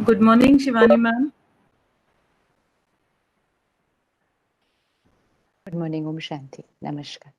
Good morning, Shivani ma'am. Good morning, Om Shanti. Namaskar.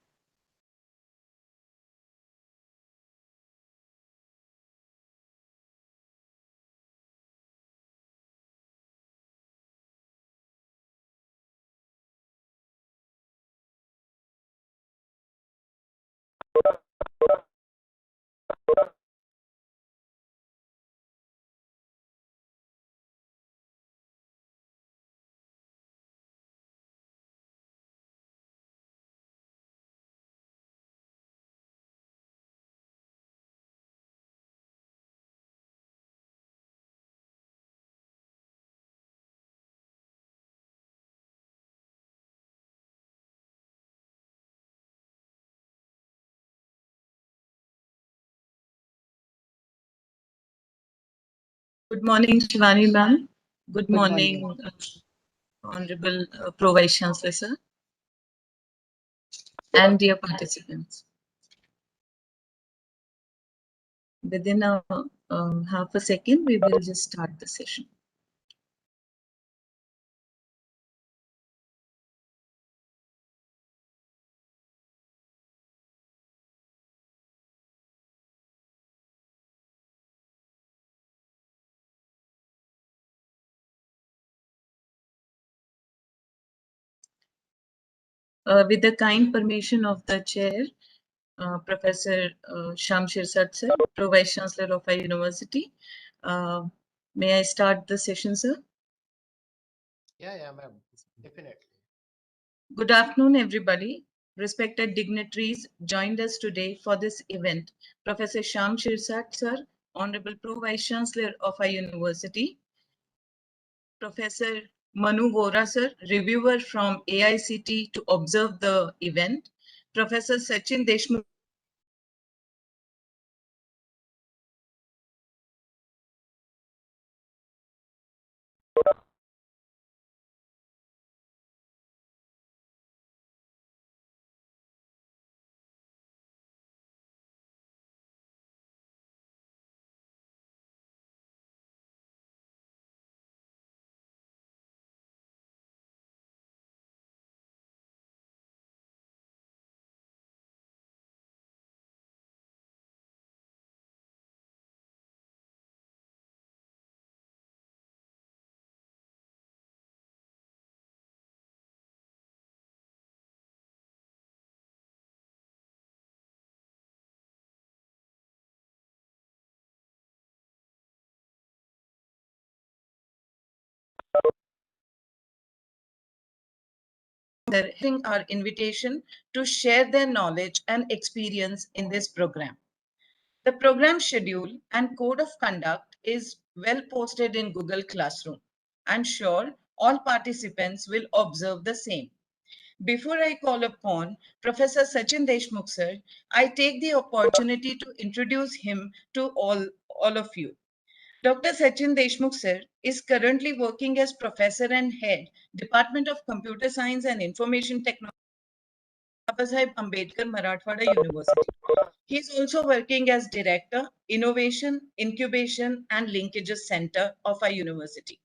Good morning, Shivani ma'am. Good morning. morning, Honorable Pro-Vice Chancellor sir, and dear participants. Within half a second, we will just start the session. With the kind permission of the chair, Professor Shamshir Sat sir, Pro-Vice Chancellor of our university, may I start the session, sir? Yeah, ma'am. Definitely. Good afternoon, everybody. Respected dignitaries joined us today for this event. Professor Sham Shirsat, sir, Honorable Pro-Vice Chancellor of our university. Professor Manu Vora, sir, reviewer from AICTE to observe the event. Professor Sachin Deshmukh, our invitation to share their knowledge and experience in this program. The program schedule and code of conduct is well posted in Google Classroom. I'm sure all participants will observe the same. Before I call upon Professor Sachin Deshmukh sir, I take the opportunity to introduce him to all of you. Dr. Sachin Deshmukh sir is currently working as Professor and Head, Department of Computer Science and Information Technology, Babasaheb Ambedkar, Marathwada University. He is also working as Director, Innovation, Incubation and Linkages Center of our university.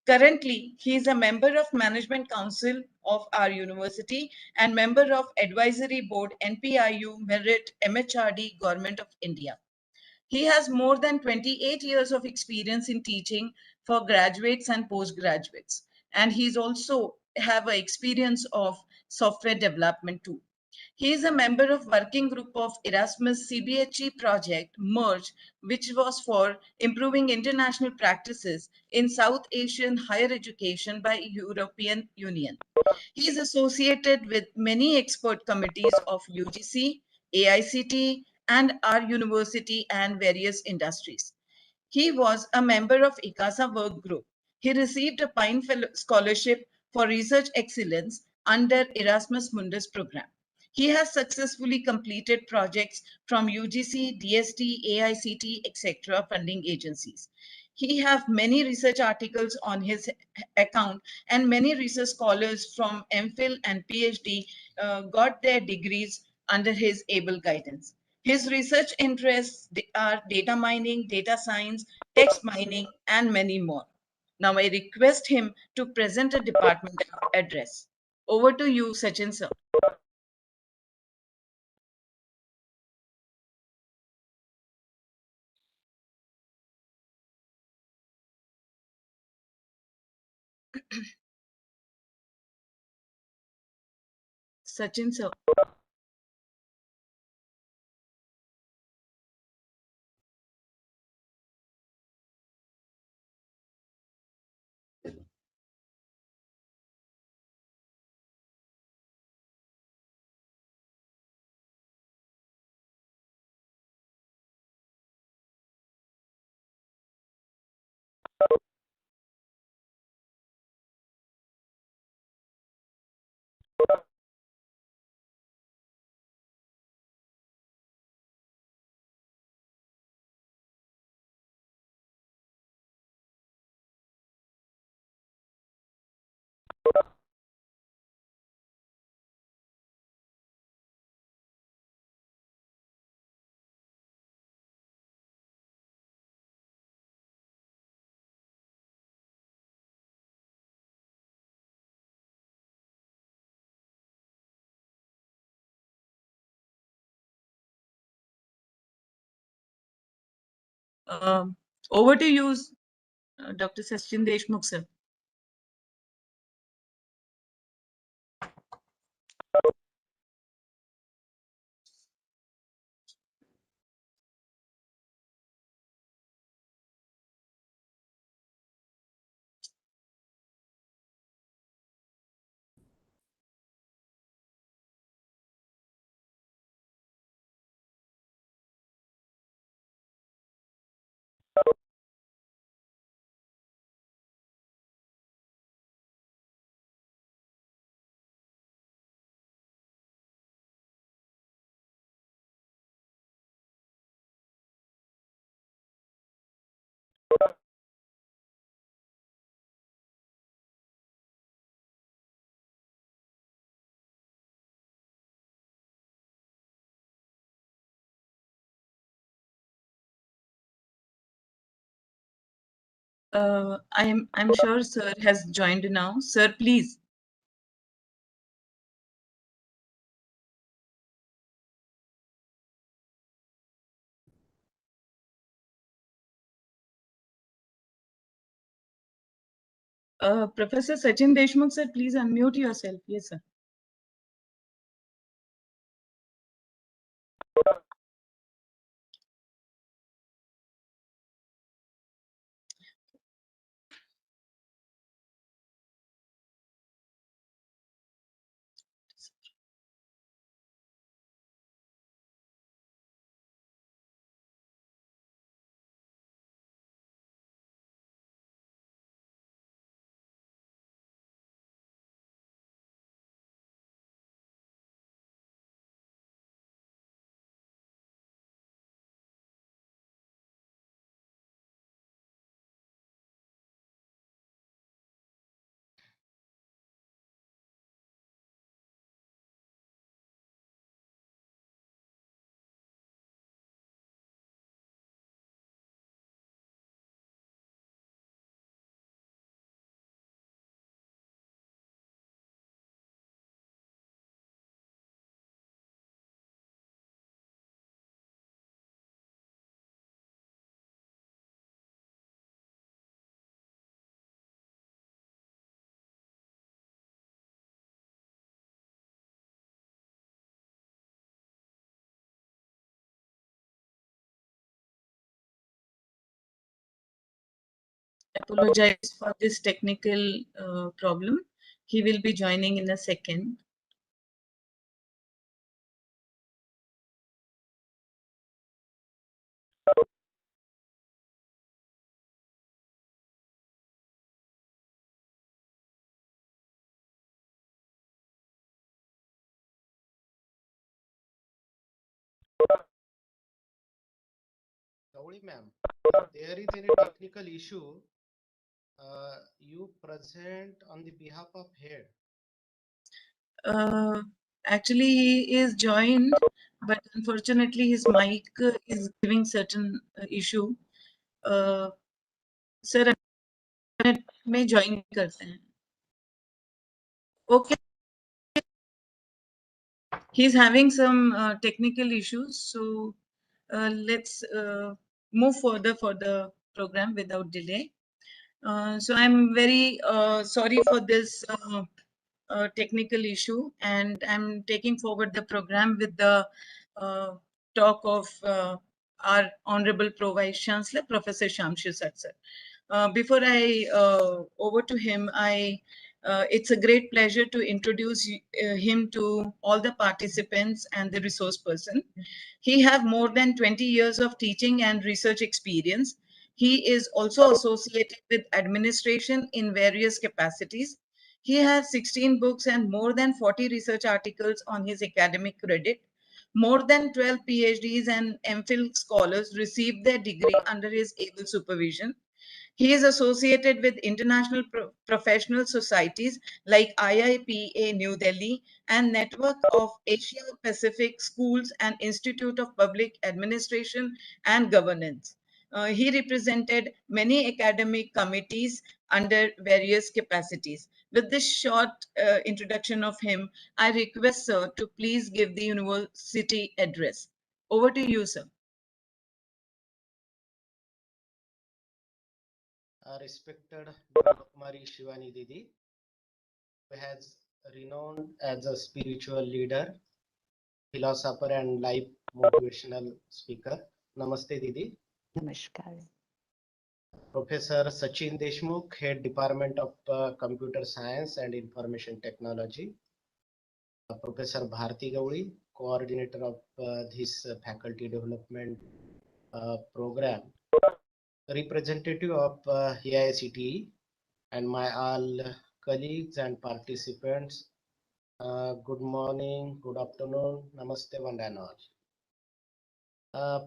Currently, he is a member of Management Council of our university and member of Advisory Board NPIU Merit MHRD Government of India. He has more than 28 years of experience in teaching for graduates and postgraduates. And he's also have an experience of software development too. He is a member of working group of Erasmus CBHE project MERGE, which was for improving international practices in South Asian higher education by European Union. He is associated with many expert committees of UGC, AICTE, and our university and various industries. He was a member of ICASA work group. He received a Pine Fellow Scholarship for Research Excellence under Erasmus Mundus program. He has successfully completed projects from UGC, DST, AICTE, etc. funding agencies. He has many research articles on his account, and many research scholars from MPhil and PhD got their degrees under his able guidance. His research interests are data mining, data science, text mining, and many more. Now I request him to present a department address. Over to you, Sachin sir. Sachin sir. Over to you, Dr. Sachin Deshmukh sir. I'm sure sir has joined now. Sir, please. Professor Sachin Deshmukh sir, please unmute yourself. Yes, sir. Apologize for this technical problem. He will be joining in a second. Gawali ma'am, if there is any technical issue, you present on the behalf of head. Actually, he is joined. but unfortunately his mic is giving certain issue. Sir, में join करते हैं. Okay, he's having some technical issues, so let's move further for the program without delay. So I'm very sorry for this technical issue, and I'm taking forward the program with the uh, talk of our Honorable Pro Vice Chancellor, Professor Shamshi Sir. Before I over to him, it's a great pleasure to introduce him to all the participants and the resource person. He have more than 20 years of teaching and research experience. He is also associated with administration in various capacities. He has 16 books and more than 40 research articles on his academic credit. More than 12 PhDs and MPhil scholars received their degree under his able supervision. He is associated with international professional societies like IIPA New Delhi and Network of Asia Pacific Schools and Institute of Public Administration and Governance. He represented many academic committees under various capacities. With this short introduction of him, I request Sir to please give the university address. Over to you, Sir. Respected Brahmakumari Shivani Didi, who has renowned as a spiritual leader, philosopher, and life motivational speaker. Namaste Didi. Namaskar. Professor Sachin Deshmukh, Head Department of Computer Science and Information Technology. Professor Bharti Gawali, Coordinator of this Faculty Development Program. Representative of AICTE and my all colleagues and participants. Good morning, good afternoon, namaste, one and all.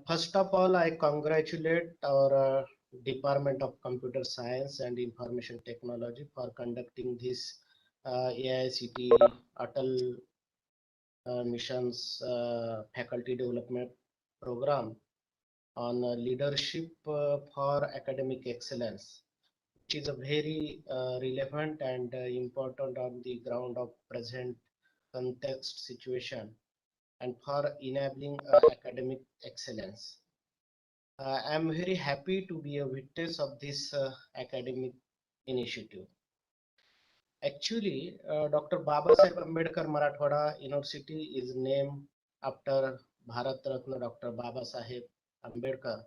First of all, I congratulate our Department of Computer Science and Information Technology for conducting this AICTE ATAL Missions Faculty Development Program on leadership for academic excellence, which is a very relevant and important on the ground of present context situation and for enabling academic excellence. I am very happy to be a witness of this academic initiative. Actually, Dr. Babasaheb Ambedkar Marathwada University is named after Bharat Ratna Dr. Babasaheb Ambedkar,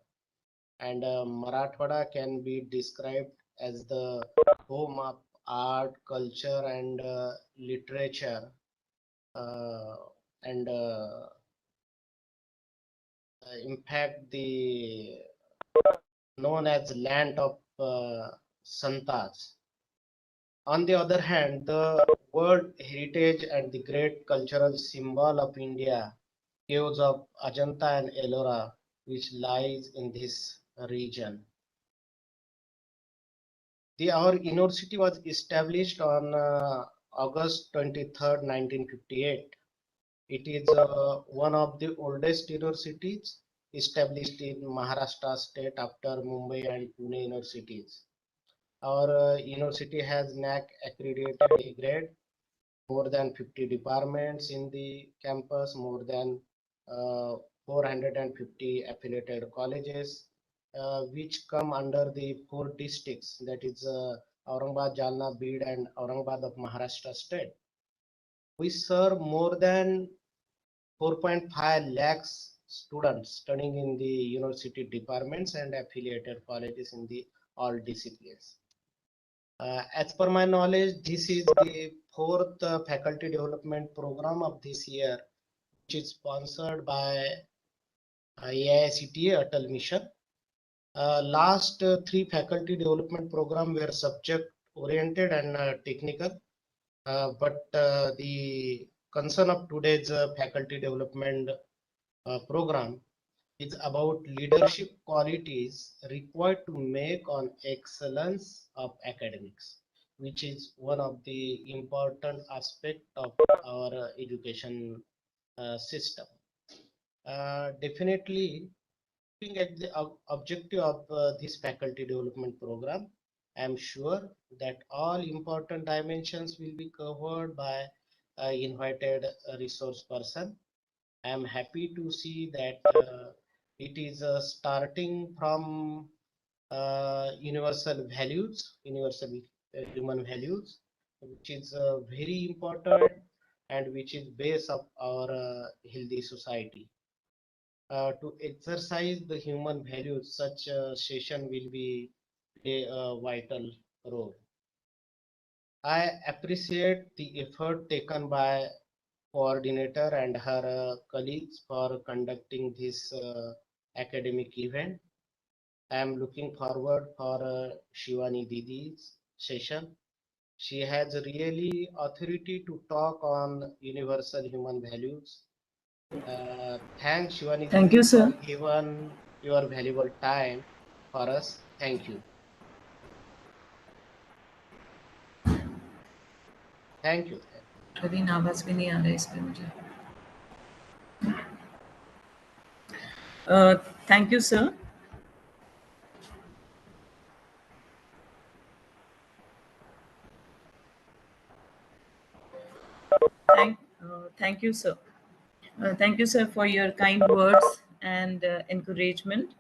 and Marathwada can be described as the home of art, culture, and literature, uh, and in fact, the known as land of Santas. On the other hand, the World Heritage and the great cultural symbol of India, caves of Ajanta and Ellora, which lies in this region. Our university was established on August 23rd, 1958. It is one of the oldest universities established in Maharashtra state after Mumbai and Pune universities. Our university has NAC accredited A grade, more than 50 departments in the campus, more than 450 affiliated colleges, which come under the 4 districts, that is Aurangabad, Jalna, Bid, and Aurangabad of Maharashtra state. We serve more than 4.5 lakhs students studying in the university departments and affiliated colleges in the all disciplines. As per my knowledge, this is the 4th faculty development program of this year, which is sponsored by AICTE ATAL Mission. Last 3 faculty development program were subject oriented and technical, but the concern of today's faculty development program is about leadership qualities required to make on excellence of academics, which is one of the important aspect of our education system. Definitely, looking at the objective of this faculty development program, I am sure that all important dimensions will be covered by invited resource person. I am happy to see that it is starting from universal values, universal human values, which is very important and which is base of our healthy society. To exercise the human values, such a session will be play a vital role. I appreciate the effort taken by coordinator and her colleagues for conducting this academic event. I am looking forward for Shivani Didi's session. She has really authority to talk on universal human values. Thanks, Shivani Thank you, Didi, for sir. giving your valuable time for us. Thank you. Thank you. अभी आवाज भी नहीं आ रहा है इसमें मुझे. Thank you, sir. Thank you, sir. Thank you, sir, for your kind words and encouragement.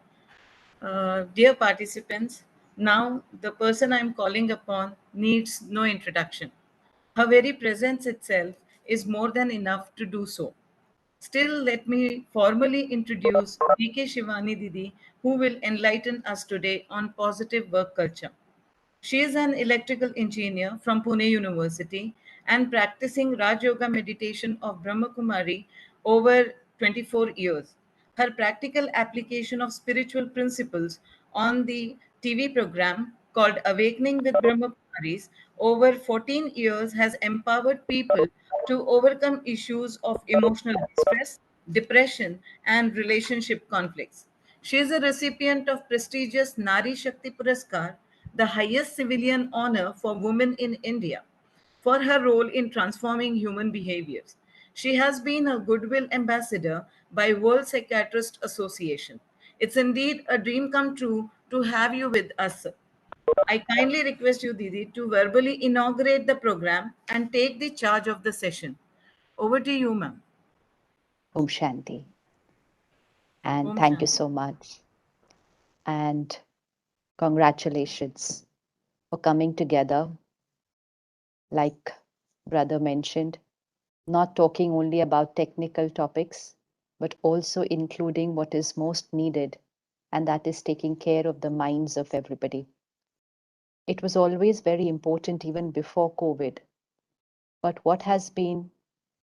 Dear participants, now the person I'm calling upon needs no introduction. Her very presence itself is more than enough to do so. Still, let me formally introduce DK Shivani Didi, who will enlighten us today on positive work culture. She is an electrical engineer from Pune University and practicing Raj Yoga meditation of Brahma Kumari over 24 years. Her practical application of spiritual principles on the TV program called Awakening with Brahma Kumaris over 14 years has empowered people to overcome issues of emotional distress, depression, and relationship conflicts. She is a recipient of prestigious Nari Shakti Puraskar, the highest civilian honor for women in India, for her role in transforming human behaviors. She has been a goodwill ambassador by World Psychiatrist Association. It's indeed a dream come true to have you with us. I kindly request you, Didi, to verbally inaugurate the program and take the charge of the session. Over to you, ma'am. Om Shanti. And Om thank you Shanti. so much. And congratulations for coming together, like brother mentioned, not talking only about technical topics, but also including what is most needed, and that is taking care of the minds of everybody. It was always very important even before COVID. But what has been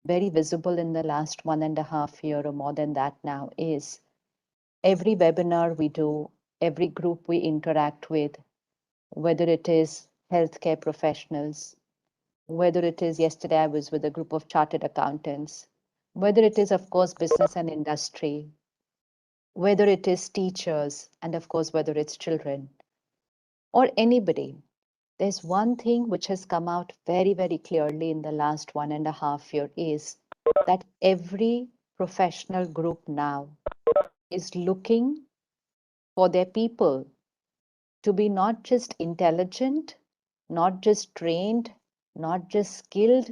very visible in the last 1.5 years or more than that now is every webinar we do, every group we interact with, whether it is healthcare professionals, whether it is yesterday I was with a group of chartered accountants, whether it is, of course, business and industry, whether it is teachers, and of course, whether it's children or anybody. There's one thing which has come out very, very clearly in the last 1.5 years is that every professional group now is looking for their people to be not just intelligent, not just trained, not just skilled,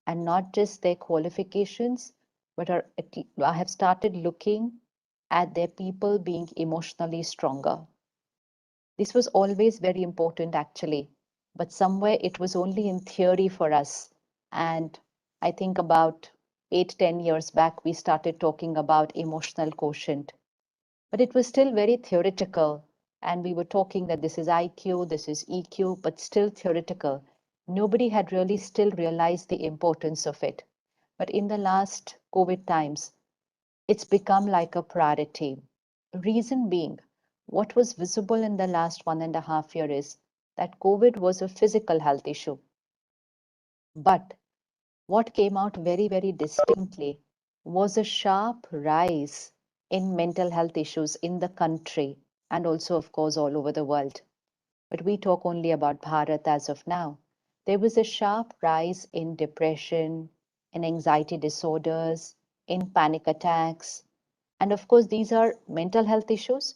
and not just their qualifications, but I have started looking at their people being emotionally stronger. This was always very important, actually, but somewhere it was only in theory for us. And I think about 8, 10 years back, we started talking about emotional quotient, but it was still very theoretical. And we were talking that this is IQ, this is EQ, but still theoretical. Nobody had really still realized the importance of it. But in the last COVID times, it's become like a priority. Reason being, what was visible in the last 1.5 years is that COVID was a physical health issue. But what came out very, very distinctly was a sharp rise in mental health issues in the country and also, of course, all over the world. But we talk only about Bharat as of now. There was a sharp rise in depression, in anxiety disorders, in panic attacks, And of course, these are mental health issues.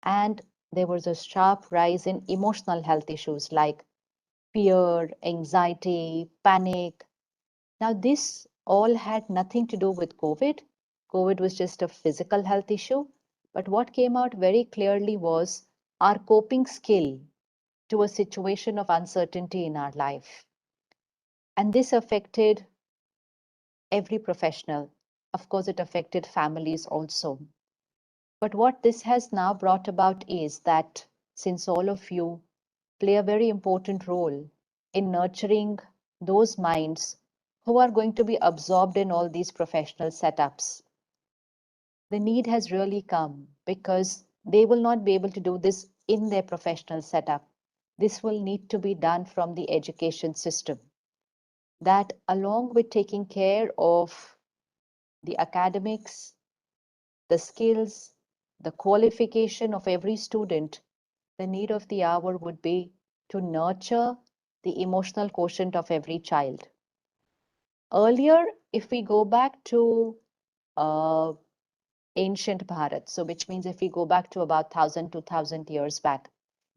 And there was a sharp rise in emotional health issues like fear, anxiety, panic. Now, this all had nothing to do with COVID. COVID was just a physical health issue. But what came out very clearly was our coping skill to a situation of uncertainty in our life. And this affected every professional. Of course, it affected families also. But what this has now brought about is that since all of you play a very important role in nurturing those minds who are going to be absorbed in all these professional setups, the need has really come because they will not be able to do this in their professional setup. This will need to be done from the education system. That, along with taking care of the academics, the skills, the qualification of every student, the need of the hour would be to nurture the emotional quotient of every child. Earlier, if we go back to uh, ancient Bharat, so which means if we go back to about 1000, 2000 years back,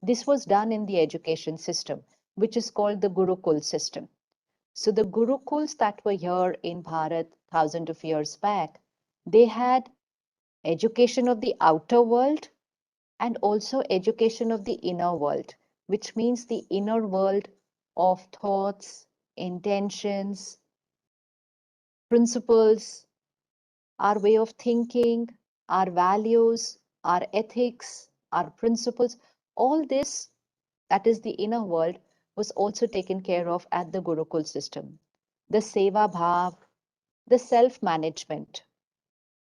this was done in the education system, which is called the Gurukul system. So the Gurukuls that were here in Bharat thousands of years back, they had education of the outer world and also education of the inner world, which means the inner world of thoughts, intentions, principles, our way of thinking, our values, our ethics, our principles, all this, that is the inner world, was also taken care of at the Gurukul system. The Seva Bhav, the self-management.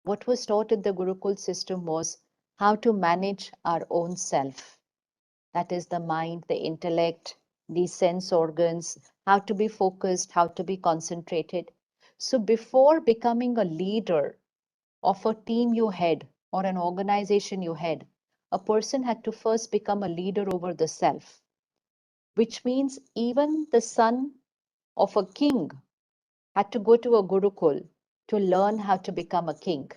What was taught in the Gurukul system was how to manage our own self. That is the mind, the intellect, the sense organs, how to be focused, how to be concentrated. So before becoming a leader of a team you head or an organization you head, a person had to first become a leader over the self, which means even the son of a king had to go to a Gurukul to learn how to become a king.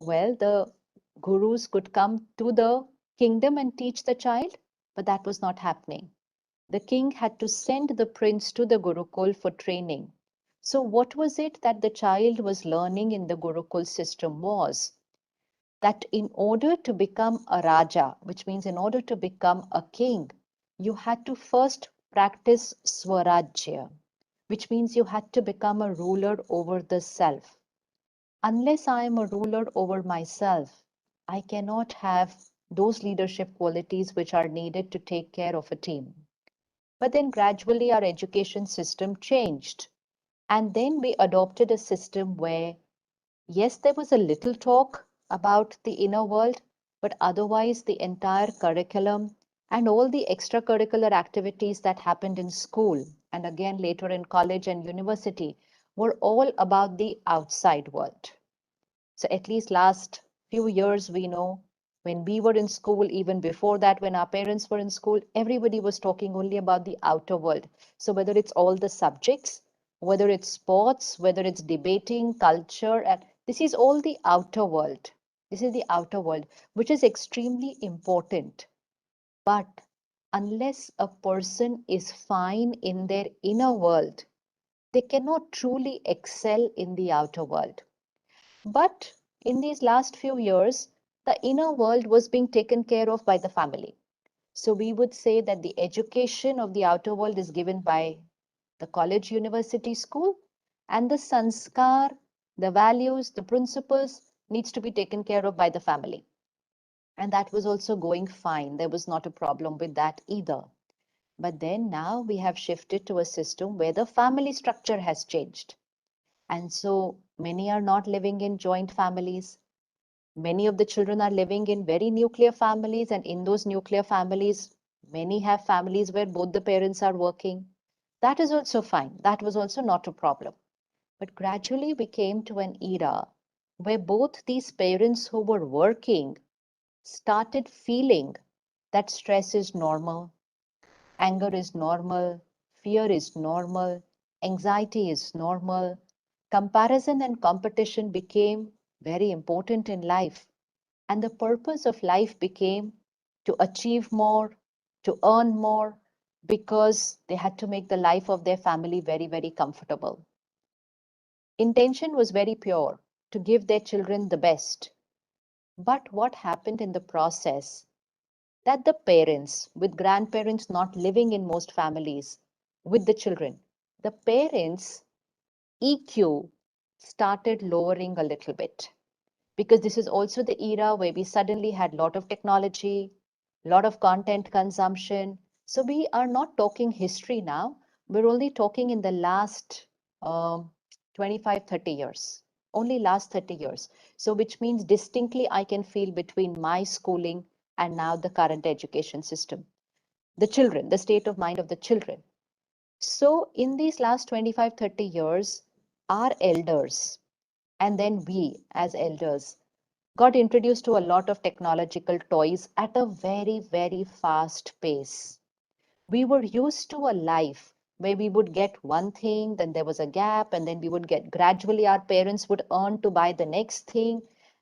Well, the gurus could come to the kingdom and teach the child, but that was not happening. The king had to send the prince to the Gurukul for training. So, what was it that the child was learning in the Gurukul system was that in order to become a Raja, which means in order to become a king, you had to first practice Swarajya, which means you had to become a ruler over the self. Unless I am a ruler over myself, I cannot have those leadership qualities which are needed to take care of a team. But then gradually our education system changed. And then we adopted a system where, yes, there was a little talk about the inner world, but otherwise the entire curriculum and all the extracurricular activities that happened in school and again later in college and university were all about the outside world. So at least last few years, we know when we were in school, even before that, when our parents were in school, everybody was talking only about the outer world. So whether it's all the subjects, whether it's sports, whether it's debating, culture, and this is all the outer world. This is the outer world, which is extremely important. But unless a person is fine in their inner world, they cannot truly excel in the outer world. But in these last few years, the inner world was being taken care of by the family. So we would say that the education of the outer world is given by the college, university, school, and the sanskar, the values, the principles needs to be taken care of by the family. And that was also going fine. There was not a problem with that either. But then now we have shifted to a system where the family structure has changed. And so many are not living in joint families. Many of the children are living in very nuclear families, and in those nuclear families, many have families where both the parents are working. That is also fine. That was also not a problem. But gradually, we came to an era where both these parents who were working started feeling that stress is normal, anger is normal, fear is normal, anxiety is normal. Comparison and competition became very important in life. And the purpose of life became to achieve more, to earn more, because they had to make the life of their family very, very comfortable. Intention was very pure, to give their children the best. But what happened in the process? That the parents, with grandparents not living in most families, with the children, the parents' EQ started lowering a little bit, because this is also the era where we suddenly had a lot of technology, a lot of content consumption. So we are not talking history now. We're only talking in the last um 25, 30 years, only last 30 years. So which means distinctly I can feel between my schooling and now the current education system. The children, the state of mind of the children. So in these last 25, 30 years, our elders, and then we as elders, got introduced to a lot of technological toys at a very, very fast pace. We were used to a life where we would get one thing, then there was a gap, and then we would get gradually our parents would earn to buy the next thing.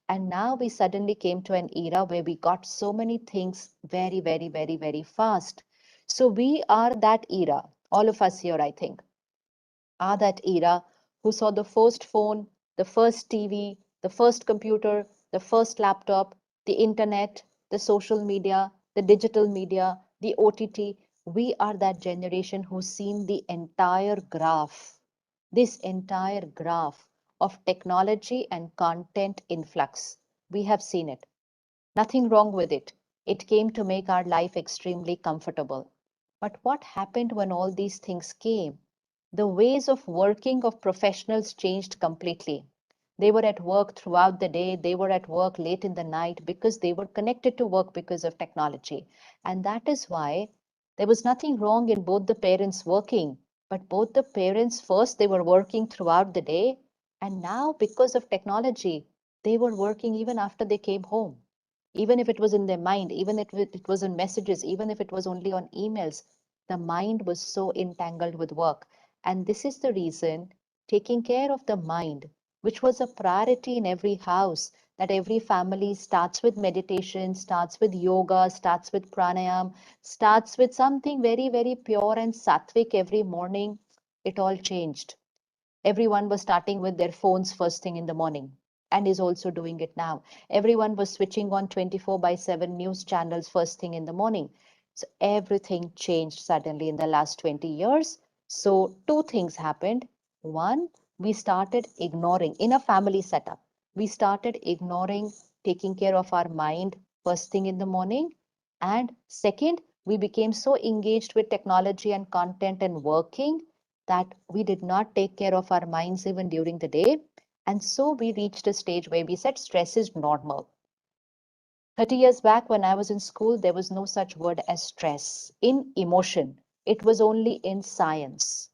And now we suddenly came to an era where we got so many things very, very, very, very fast. So we are that era, all of us here, I think, are that era who saw the first phone, the first TV, the first computer, the first laptop, the internet, the social media, the digital media, the OTT. We are that generation who's seen the entire graph, this entire graph of technology and content influx. We have seen it. Nothing wrong with it. It came to make our life extremely comfortable. But what happened when all these things came? The ways of working of professionals changed completely. They were at work throughout the day, they were at work late in the night because they were connected to work because of technology. And that is why there was nothing wrong in both the parents working, but both the parents first, they were working throughout the day. And now, because of technology, they were working even after they came home, even if it was in their mind, even if it was in messages, even if it was only on emails, the mind was so entangled with work. And this is the reason taking care of the mind, which was a priority in every house, that every family starts with meditation, starts with yoga, starts with pranayam, starts with something very, very pure and sattvic every morning. It all changed. Everyone was starting with their phones first thing in the morning and is also doing it now. Everyone was switching on 24 by 7 news channels first thing in the morning. So everything changed suddenly in the last 20 years. So two things happened. One, we started ignoring in a family setup. We started ignoring taking care of our mind first thing in the morning. And second, we became so engaged with technology and content and working that we did not take care of our minds even during the day. And so we reached a stage where we said stress is normal. 30 years back, when I was in school, there was no such word as stress in emotion. It was only in science.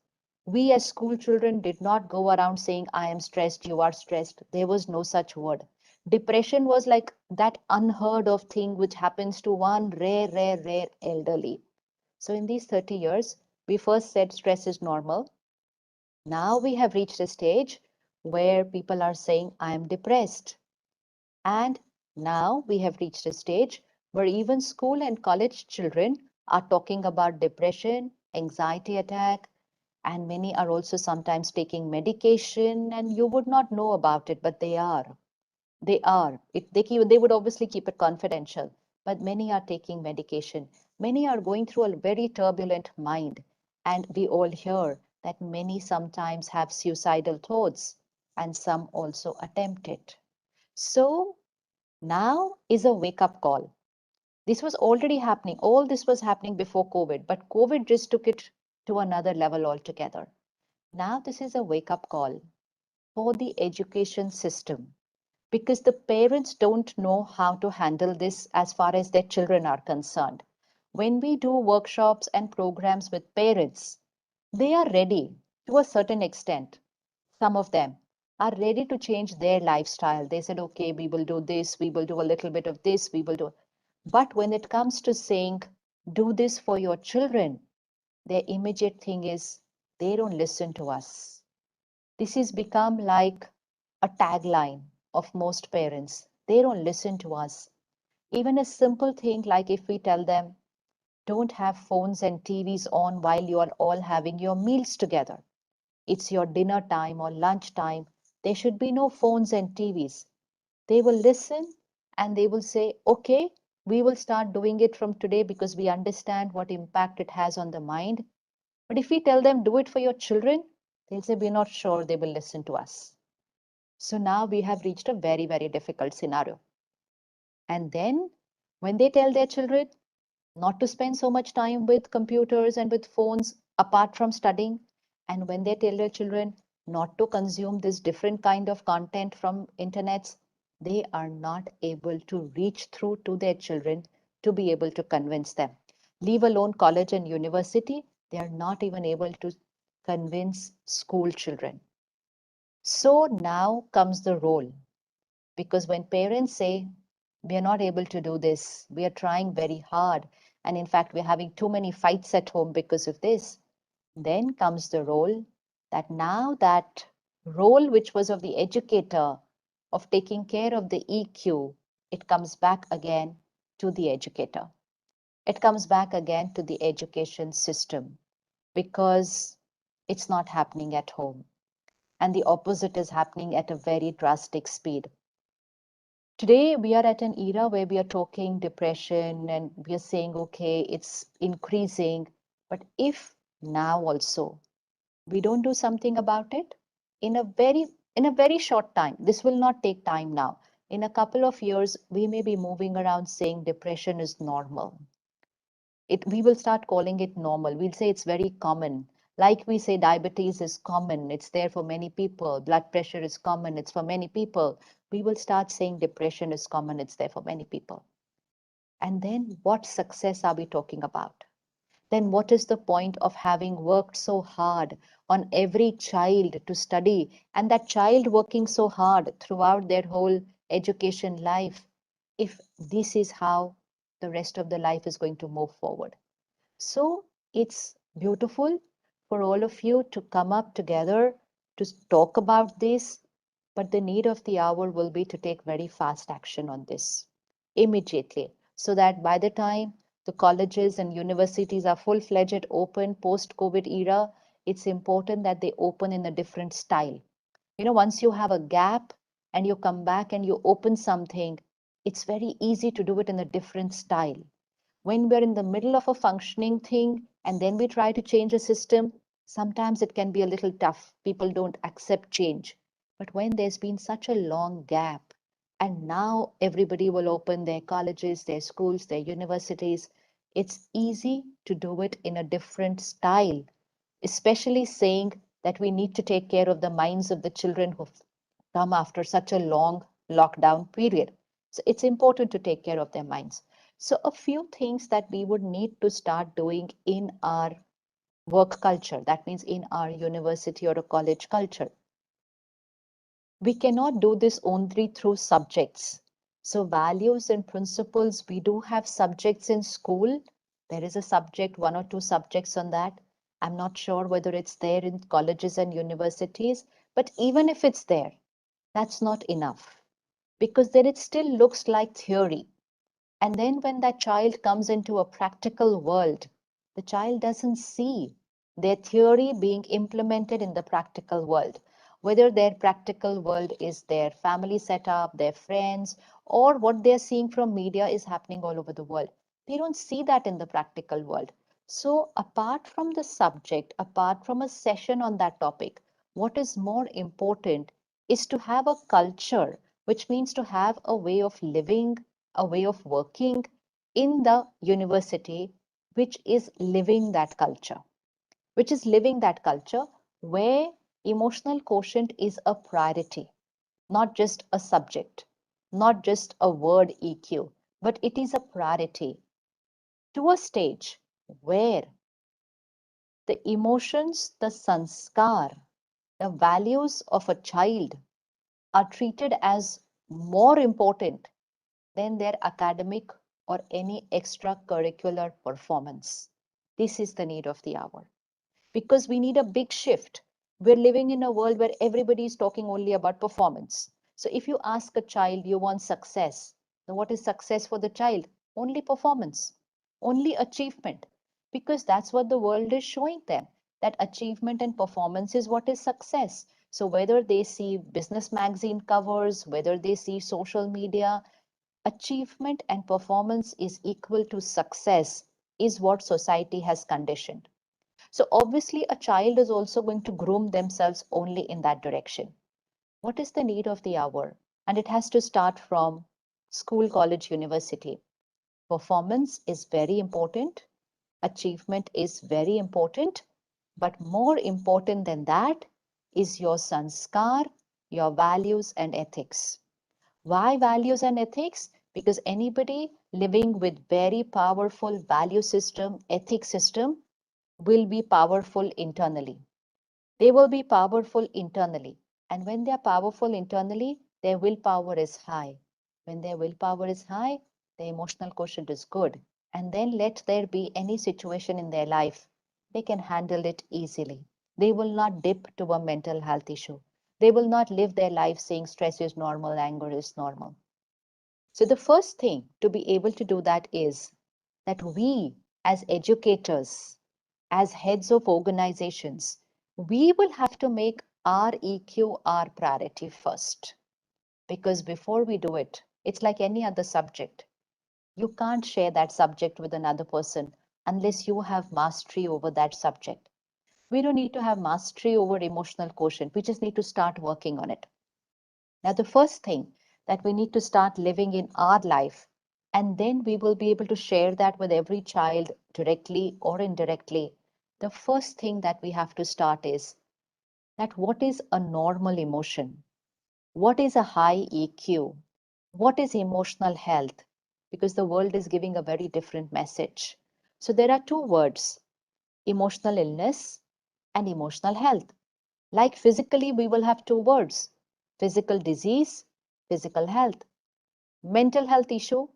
We as school children did not go around saying, I am stressed, you are stressed. There was no such word. Depression was like that unheard of thing which happens to one rare, rare, rare elderly. So in these 30 years, we first said stress is normal. Now we have reached a stage where people are saying, I am depressed. And now we have reached a stage where even school and college children are talking about depression, anxiety attack, and many are also sometimes taking medication, and you would not know about it, but they are. They are. They would obviously keep it confidential, but many are taking medication. Many are going through a very turbulent mind. And we all hear that many sometimes have suicidal thoughts and some also attempt it. So now is a wake up call. This was already happening. All this was happening before COVID, but COVID just took it to another level altogether. Now this is a wake up call for the education system, because the parents don't know how to handle this as far as their children are concerned. When we do workshops and programs with parents, they are ready to a certain extent. Some of them are ready to change their lifestyle. They said, okay, we will do this, we will do a little bit of this, we will do. But when it comes to saying, do this for your children, their immediate thing is, they don't listen to us. This has become like a tagline of most parents. They don't listen to us. Even a simple thing like if we tell them, don't have phones and TVs on while you are all having your meals together. It's your dinner time or lunch time. There should be no phones and TVs. They will listen and they will say, okay, we will start doing it from today because we understand what impact it has on the mind. But if we tell them, do it for your children, they'll say, we're not sure they will listen to us. So now we have reached a very, very difficult scenario. And then when they tell their children not to spend so much time with computers and with phones apart from studying, and when they tell their children not to consume this different kind of content from internets, they are not able to reach through to their children to be able to convince them. Leave alone college and university, they are not even able to convince school children. So now comes the role, because when parents say, we are not able to do this, we are trying very hard, and in fact, we're having too many fights at home because of this, then comes the role that now that role which was of the educator, of taking care of the EQ, it comes back again to the educator. It comes back again to the education system because it's not happening at home. And the opposite is happening at a very drastic speed. Today, we are at an era where we are talking depression and we are saying, okay, it's increasing. But if now also we don't do something about it in a very short time, this will not take time now. In a couple of years, we may be moving around saying depression is normal. We will start calling it normal. We'll say it's very common. Like we say diabetes is common, it's there for many people. Blood pressure is common, it's for many people. We will start saying depression is common, it's there for many people. And then what success are we talking about? Then what is the point of having worked so hard on every child to study, and that child working so hard throughout their whole education life, if this is how the rest of the life is going to move forward? So it's beautiful for all of you to come up together to talk about this, but the need of the hour will be to take very fast action on this immediately, so that by the time the colleges and universities are full-fledged open post-COVID era, it's important that they open in a different style. Once you have a gap and you come back and you open something, it's very easy to do it in a different style. When we're in the middle of a functioning thing and then we try to change a system, sometimes it can be a little tough. People don't accept change. But when there's been such a long gap, and now everybody will open their colleges, their schools, their universities, it's easy to do it in a different style, especially saying that we need to take care of the minds of the children who've come after such a long lockdown period. So it's important to take care of their minds. So a few things that we would need to start doing in our work culture, that means in our university or a college culture. We cannot do this only through subjects. So values and principles, we do have subjects in school. There is a subject, one or two subjects on that. I'm not sure whether it's there in colleges and universities, but even if it's there, that's not enough, because then it still looks like theory. And then when that child comes into a practical world, the child doesn't see their theory being implemented in the practical world. Whether their practical world is their family setup, their friends, or what they're seeing from media is happening all over the world. They don't see that in the practical world. So apart from the subject, apart from a session on that topic, what is more important is to have a culture, which means to have a way of living, a way of working in the university, which is living that culture, where emotional quotient is a priority, not just a subject, not just a word EQ, but it is a priority to a stage where the emotions, the sanskar, the values of a child are treated as more important than their academic or any extracurricular performance. This is the need of the hour, because we need a big shift. We're living in a world where everybody is talking only about performance. So if you ask a child, you want success, then what is success for the child? Only performance, only achievement, because that's what the world is showing them, that achievement and performance is what is success. So whether they see business magazine covers, whether they see social media, achievement and performance is equal to success is what society has conditioned. So obviously a child is also going to groom themselves only in that direction. What is the need of the hour? And it has to start from school, college, university. Performance is very important. Achievement is very important. But more important than that is your sanskar, your values and ethics. Why values and ethics? Because anybody living with very powerful value system, ethics system will be powerful internally. They will be powerful internally. And when they are powerful internally, their willpower is high. When their willpower is high, the emotional quotient is good. And then let there be any situation in their life, they can handle it easily. They will not dip to a mental health issue. They will not live their life saying stress is normal, anger is normal. So the first thing to be able to do that is that we as educators, as heads of organizations, we will have to make our EQ our priority first. Because before we do it, it's like any other subject. You can't share that subject with another person unless you have mastery over that subject. We don't need to have mastery over emotional quotient. We just need to start working on it. Now, the first thing that we need to start living in our life, and then we will be able to share that with every child directly or indirectly. The first thing that we have to start is that what is a normal emotion? What is a high EQ? What is emotional health? Because the world is giving a very different message. So there are two words, emotional illness and emotional health. Like physically, we will have two words, physical disease, physical health, mental health issue,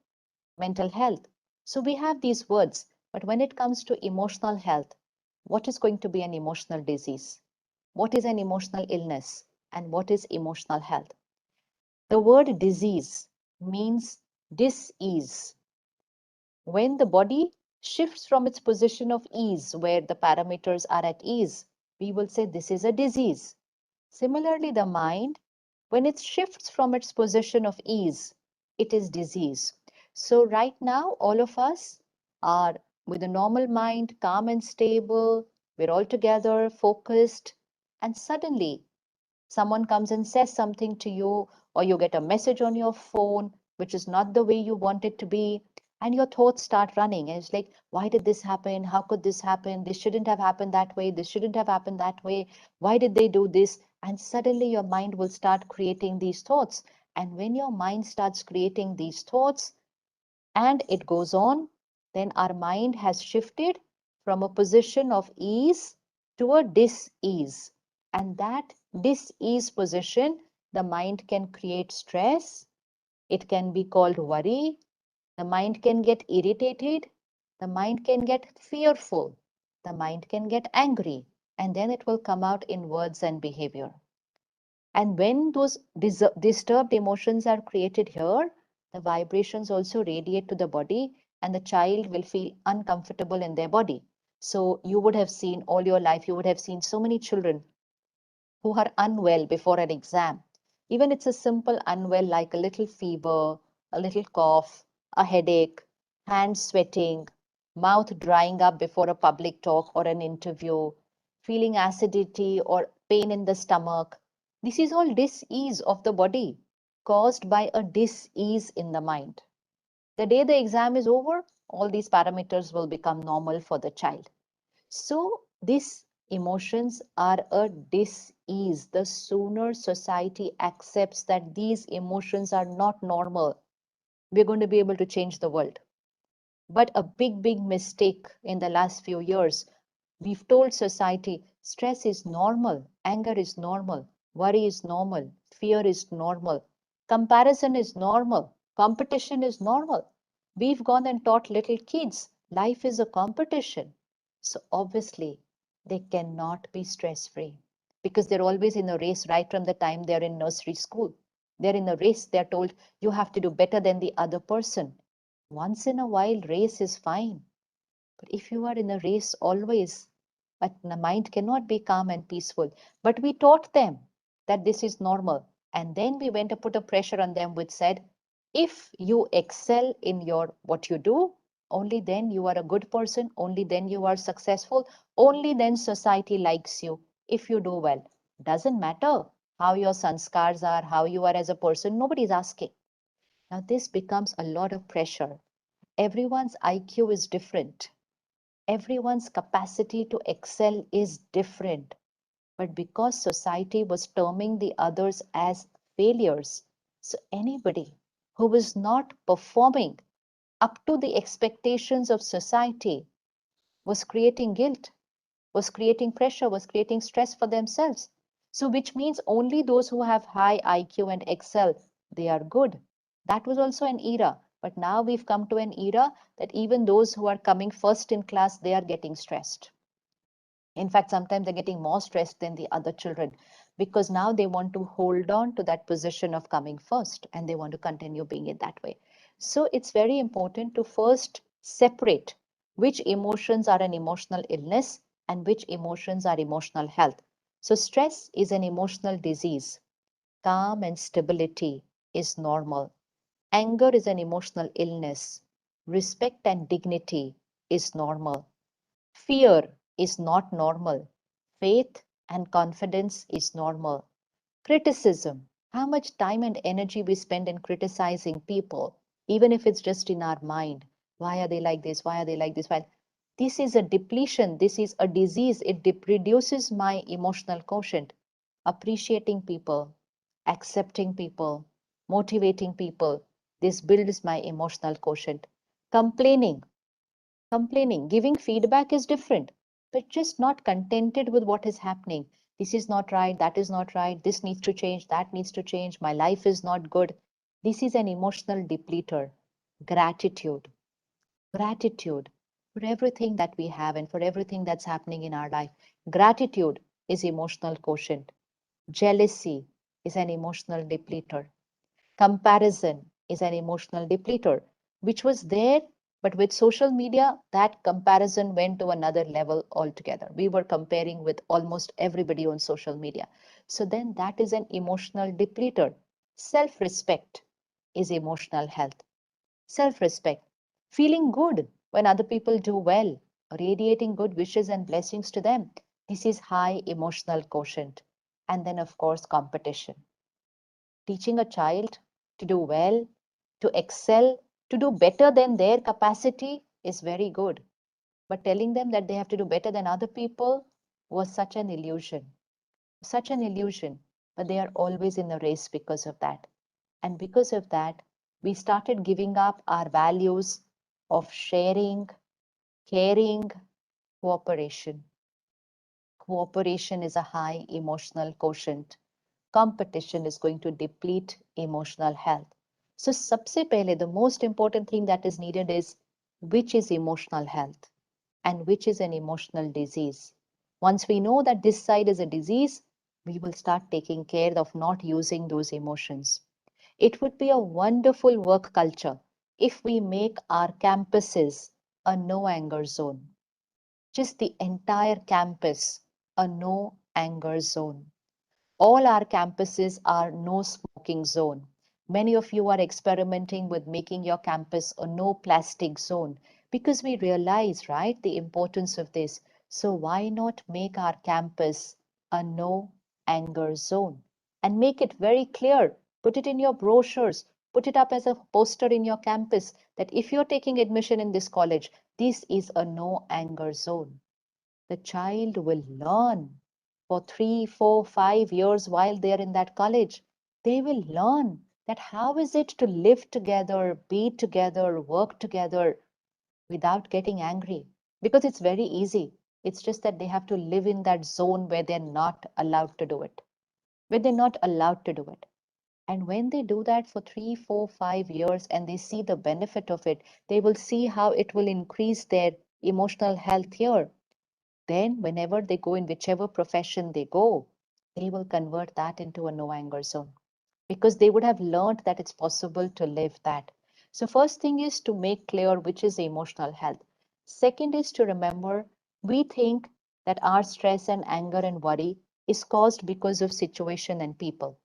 mental health. So we have these words, but when it comes to emotional health, what is going to be an emotional disease? What is an emotional illness? And what is emotional health? The word disease means dis-ease. When the body shifts from its position of ease, where the parameters are at ease, we will say this is a disease. Similarly, the mind, when it shifts from its position of ease, it is disease. So right now, all of us are with a normal mind, calm and stable. We're all together, focused, and suddenly someone comes and says something to you, or you get a message on your phone, which is not the way you want it to be, and your thoughts start running. And it's like, why did this happen? How could this happen? This shouldn't have happened that way. This shouldn't have happened that way. Why did they do this? And suddenly your mind will start creating these thoughts. And when your mind starts creating these thoughts, and it goes on, then our mind has shifted from a position of ease to a dis-ease. And that dis-ease position, the mind can create stress, it can be called worry, the mind can get irritated, the mind can get fearful, the mind can get angry, and then it will come out in words and behavior. And when those disturbed emotions are created here, the vibrations also radiate to the body, and the child will feel uncomfortable in their body. So you would have seen all your life, you would have seen so many children who are unwell before an exam. Even it's a simple unwell like a little fever, a little cough, a headache, hands sweating, mouth drying up before a public talk or an interview, feeling acidity or pain in the stomach. This is all dis-ease of the body caused by a dis-ease in the mind. The day the exam is over, all these parameters will become normal for the child. So these emotions are a dis-ease. The sooner society accepts that these emotions are not normal, we're going to be able to change the world. But a big mistake in the last few years, we've told society stress is normal, anger is normal, worry is normal, fear is normal, comparison is normal, competition is normal. We've gone and taught little kids life is a competition. So obviously, they cannot be stress free because they're always in a race right from the time they're in nursery school. They're in a race, they're told you have to do better than the other person. Once in a while, race is fine. But if you are in a race always, but the mind cannot be calm and peaceful. But we taught them that this is normal. And then we went to put a pressure on them which said, if you excel in your what you do, only then you are a good person, only then you are successful, only then society likes you if you do well. Doesn't matter how your sanskars are, how you are as a person, nobody is asking. Now this becomes a lot of pressure. Everyone's IQ is different. Everyone's capacity to excel is different. But because society was terming the others as failures, so anybody who was not performing up to the expectations of society was creating guilt, was creating pressure, was creating stress for themselves. So, which means only those who have high IQ and excel, they are good. That was also an era. But now we've come to an era that even those who are coming first in class, they are getting stressed. In fact, sometimes they're getting more stressed than the other children because now they want to hold on to that position of coming first and they want to continue being it that way. So it's very important to first separate which emotions are an emotional illness and which emotions are emotional health. So stress is an emotional disease. Calm and stability is normal. Anger is an emotional illness. Respect and dignity is normal. Fear is not normal. Faith and confidence is normal. Criticism, how much time and energy we spend in criticizing people, even if it's just in our mind. Why are they like this? Why are they like this? Well, this is a depletion. This is a disease. It reduces my emotional quotient. Appreciating people, accepting people, motivating people. This builds my emotional quotient. Complaining, giving feedback is different, but just not contented with what is happening. This is not right, that is not right, this needs to change, that needs to change, my life is not good. This is an emotional depleter. Gratitude, gratitude for everything that we have and for everything that's happening in our life. Gratitude is emotional quotient. Jealousy is an emotional depleter. Comparison is an emotional depleter, which was there, but with social media, that comparison went to another level altogether. We were comparing with almost everybody on social media. So then that is an emotional depleter. Self respect is emotional health. Self respect, feeling good when other people do well, radiating good wishes and blessings to them. This is high emotional quotient. And then, of course, competition. Teaching a child to do well, to excel, to do better than their capacity is very good. But telling them that they have to do better than other people was such an illusion. Such an illusion. But they are always in a race because of that. And because of that, we started giving up our values of sharing, caring, cooperation. Cooperation is a high emotional quotient. Competition is going to deplete emotional health. So, सबसे पहले, the most important thing that is needed is which is emotional health and which is an emotional disease. Once we know that this side is a disease, we will start taking care of not using those emotions. It would be a wonderful work culture if we make our campuses a no anger zone. Just the entire campus a no anger zone. All our campuses are no smoking zone. Many of you are experimenting with making your campus a no plastic zone because we realize, right, the importance of this. So why not make our campus a no anger zone and make it very clear? Put it in your brochures, put it up as a poster in your campus that if you're taking admission in this college, this is a no anger zone. The child will learn for 3, 4, 5 years while they're in that college. They will learn that how is it to live together, be together, work together without getting angry. Because it's very easy. It's just that they have to live in that zone where they're not allowed to do it, where they're not allowed to do it. And when they do that for 3, 4, 5 years and they see the benefit of it, they will see how it will increase their emotional health here. Then, whenever they go in whichever profession they go, they will convert that into a no anger zone. because they would have learned that it's possible to live that. So first thing is to make clear which is emotional health. Second is to remember, we think that our stress and anger and worry is caused because of situation and people.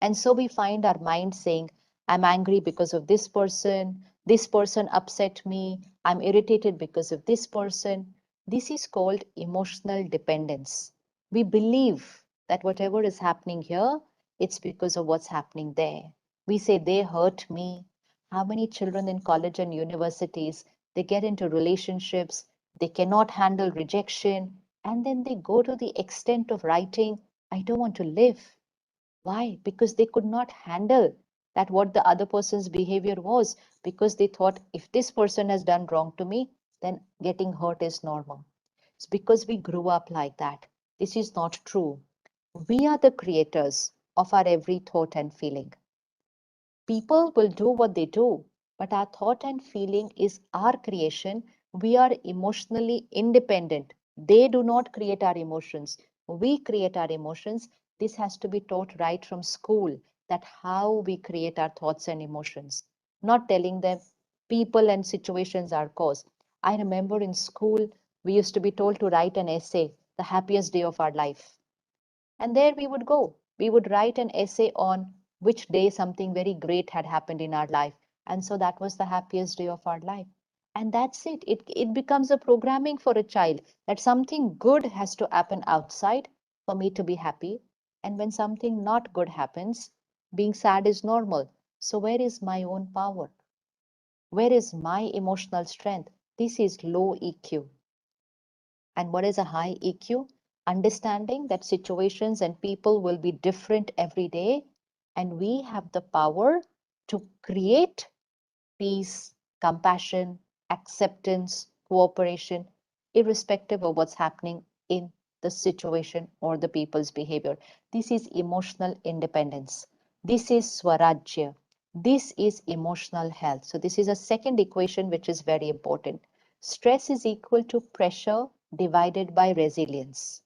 And so we find our mind saying, I'm angry because of this person upset me, I'm irritated because of this person. This is called emotional dependence. We believe that whatever is happening here, it's because of what's happening there. We say they hurt me. How many children in college and universities, they get into relationships, they cannot handle rejection, and then they go to the extent of writing, I don't want to live. Why? Because they could not handle that what the other person's behavior was, because they thought if this person has done wrong to me, then getting hurt is normal. It's because we grew up like that. This is not true. We are the creators of our every thought and feeling. People will do what they do, but our thought and feeling is our creation. We are emotionally independent. They do not create our emotions. We create our emotions. This has to be taught right from school, that how we create our thoughts and emotions, not telling them people and situations are cause. I remember in school, we used to be told to write an essay, the happiest day of our life. And there we would go. We would write an essay on which day something very great had happened in our life. And so that was the happiest day of our life. And that's it. It becomes a programming for a child that something good has to happen outside for me to be happy. And when something not good happens, being sad is normal. So where is my own power? Where is my emotional strength? This is low EQ. And what is a high EQ? Understanding that situations and people will be different every day, and we have the power to create peace, compassion, acceptance, cooperation, irrespective of what's happening in the situation or the people's behavior. This is emotional independence. This is Swarajya. This is emotional health. So, this is a second equation which is very important. Stress is equal to pressure divided by resilience.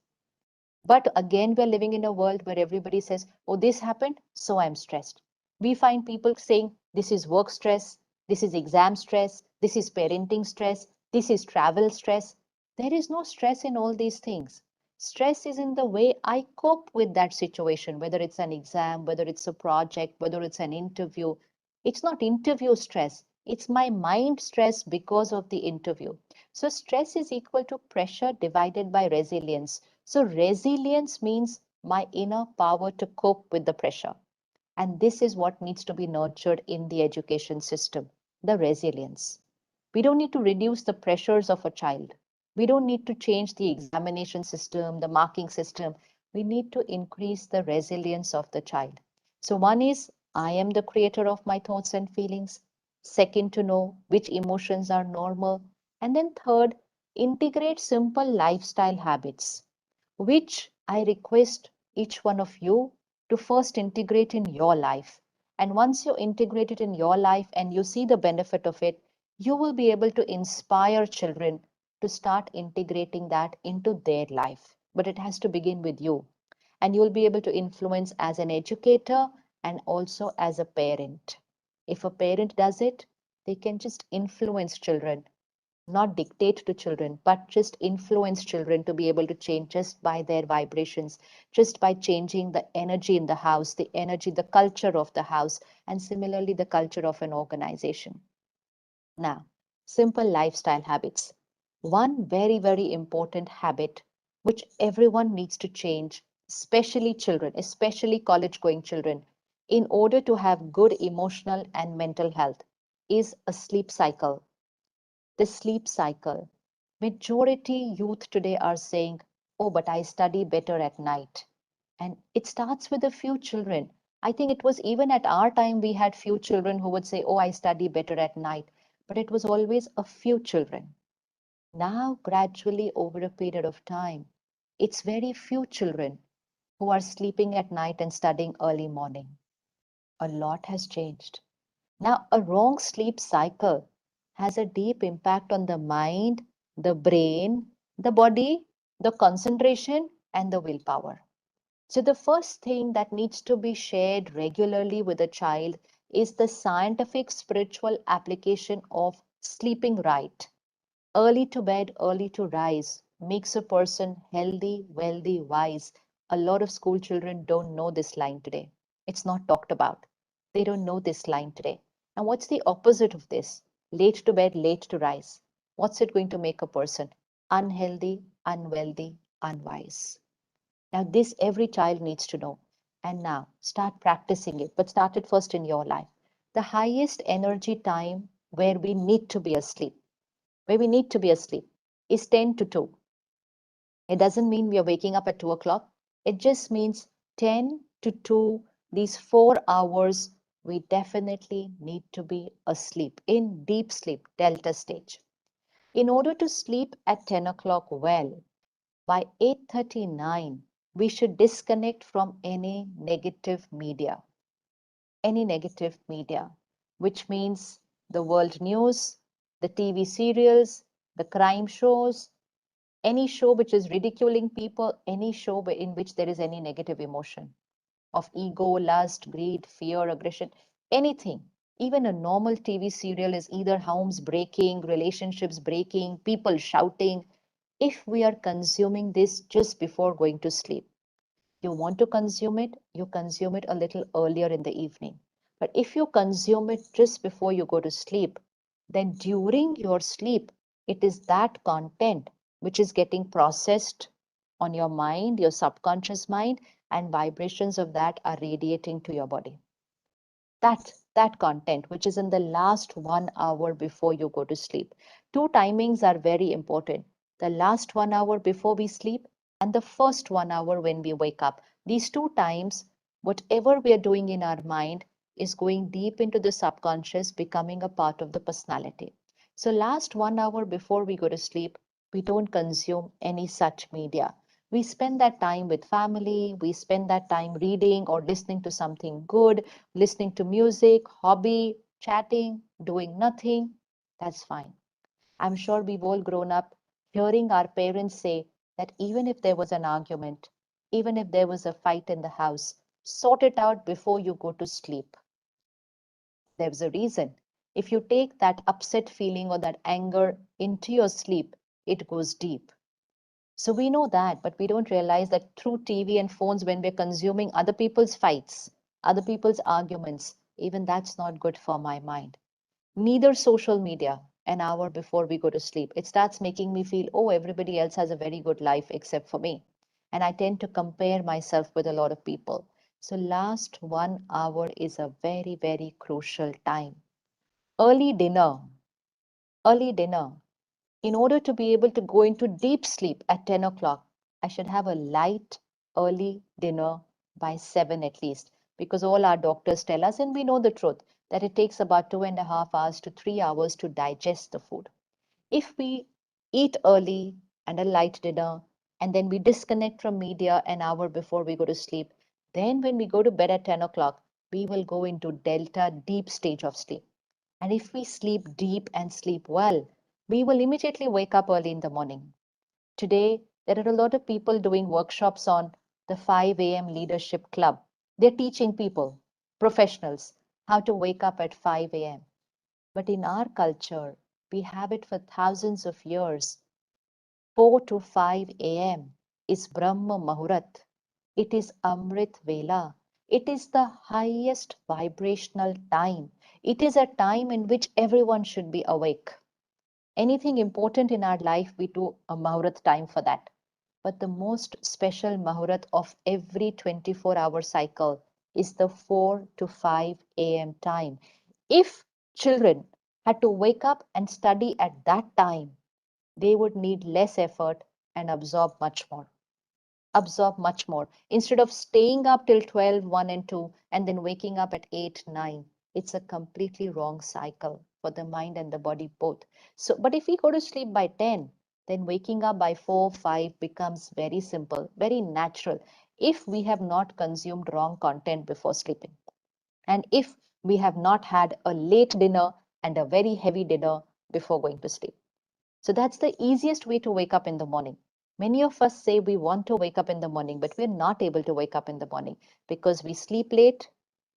But again, we're living in a world where everybody says, oh, this happened, so I'm stressed. We find people saying, this is work stress, this is exam stress, this is parenting stress, this is travel stress. There is no stress in all these things. Stress is in the way I cope with that situation, whether it's an exam, whether it's a project, whether it's an interview. It's not interview stress, it's my mind stress because of the interview. So, stress is equal to pressure divided by resilience. So resilience means my inner power to cope with the pressure. And this is what needs to be nurtured in the education system, the resilience. We don't need to reduce the pressures of a child. We don't need to change the examination system, the marking system. We need to increase the resilience of the child. So one is, I am the creator of my thoughts and feelings. Second, to know which emotions are normal. And then third, integrate simple lifestyle habits, which I request each one of you to first integrate in your life. And once you integrate it in your life and you see the benefit of it, you will be able to inspire children to start integrating that into their life. But it has to begin with you. And you'll be able to influence as an educator and also as a parent. If a parent does it, they can just influence children, not dictate to children, but just influence children to be able to change just by their vibrations, just by changing the energy in the house, the energy, the culture of the house, and similarly the culture of an organization. Now, simple lifestyle habits. One very, very important habit which everyone needs to change, especially children, especially college going children, in order to have good emotional and mental health, is a sleep cycle. The sleep cycle. Majority youth today are saying, oh, but I study better at night. And it starts with a few children. I think it was even at our time, we had few children who would say, oh, I study better at night. But it was always a few children. Now, gradually over a period of time, it's very few children who are sleeping at night and studying early morning. A lot has changed. Now, a wrong sleep cycle has a deep impact on the mind, the brain, the body, the concentration, and the willpower. So the first thing that needs to be shared regularly with a child is the scientific spiritual application of sleeping right. Early to bed, early to rise makes a person healthy, wealthy, wise. A lot of school children don't know this line today. It's not talked about. They don't know this line today. And what's the opposite of this? Late to bed, late to rise. What's it going to make a person? Unhealthy, unwealthy, unwise. Now, this every child needs to know. And now start practicing it, but start it first in your life. The highest energy time where we need to be asleep, is 10 to 2. It doesn't mean we are waking up at 2 o'clock. It just means 10 to 2, these 4 hours, we definitely need to be asleep, in deep sleep, delta stage. In order to sleep at 10 o'clock well, by 8:39, we should disconnect from any negative media, which means the world news, the TV serials, the crime shows, any show which is ridiculing people, any show in which there is any negative emotion of ego, lust, greed, fear, aggression, anything. Even a normal TV serial is either homes breaking, relationships breaking, people shouting. If we are consuming this just before going to sleep, you want to consume it, you consume it a little earlier in the evening. But if you consume it just before you go to sleep, then during your sleep, it is that content which is getting processed on your mind, your subconscious mind, and vibrations of that are radiating to your body. That content which is in the last 1 hour before you go to sleep. Two timings are very important: the last 1 hour before we sleep and the first 1 hour when we wake up. These two times, whatever we are doing in our mind is going deep into the subconscious, becoming a part of the personality. So last 1 hour before we go to sleep, we don't consume any such media. We spend that time with family, we spend that time reading or listening to something good, listening to music, hobby, chatting, doing nothing. That's fine. I'm sure we've all grown up hearing our parents say that even if there was an argument, even if there was a fight in the house, sort it out before you go to sleep. There's a reason. If you take that upset feeling or that anger into your sleep, it goes deep. So we know that, but we don't realize that through TV and phones, when we're consuming other people's fights, other people's arguments, even that's not good for my mind. Neither social media an hour before we go to sleep. It starts making me feel, oh, everybody else has a very good life except for me. And I tend to compare myself with a lot of people. So last 1 hour is a very, very crucial time. Early dinner, early dinner. In order to be able to go into deep sleep at 10 o'clock, I should have a light early dinner by 7 at least, because all our doctors tell us, and we know the truth, that it takes about 2.5 hours to 3 hours to digest the food. If we eat early and a light dinner, and then we disconnect from media an hour before we go to sleep, then when we go to bed at 10 o'clock, we will go into delta deep stage of sleep. And if we sleep deep and sleep well, we will immediately wake up early in the morning. Today, there are a lot of people doing workshops on the 5 a.m. Leadership Club. They're teaching people, professionals, how to wake up at 5 a.m. But in our culture, we have it for thousands of years. 4 to 5 a.m. is Brahma Muhurat. It is Amrit Vela. It is the highest vibrational time. It is a time in which everyone should be awake. Anything important in our life, we do a Muhurat time for that. But the most special Muhurat of every 24-hour cycle is the 4 to 5 a.m. time. If children had to wake up and study at that time, they would need less effort and absorb much more. Instead of staying up till 12, 1 and 2, and then waking up at 8, 9, it's a completely wrong cycle for the mind and the body both. So, but if we go to sleep by 10, then waking up by 4, 5 becomes very simple, very natural if we have not consumed wrong content before sleeping. And if we have not had a late dinner and a very heavy dinner before going to sleep. So that's the easiest way to wake up in the morning. Many of us say we want to wake up in the morning, but we're not able to wake up in the morning because we sleep late,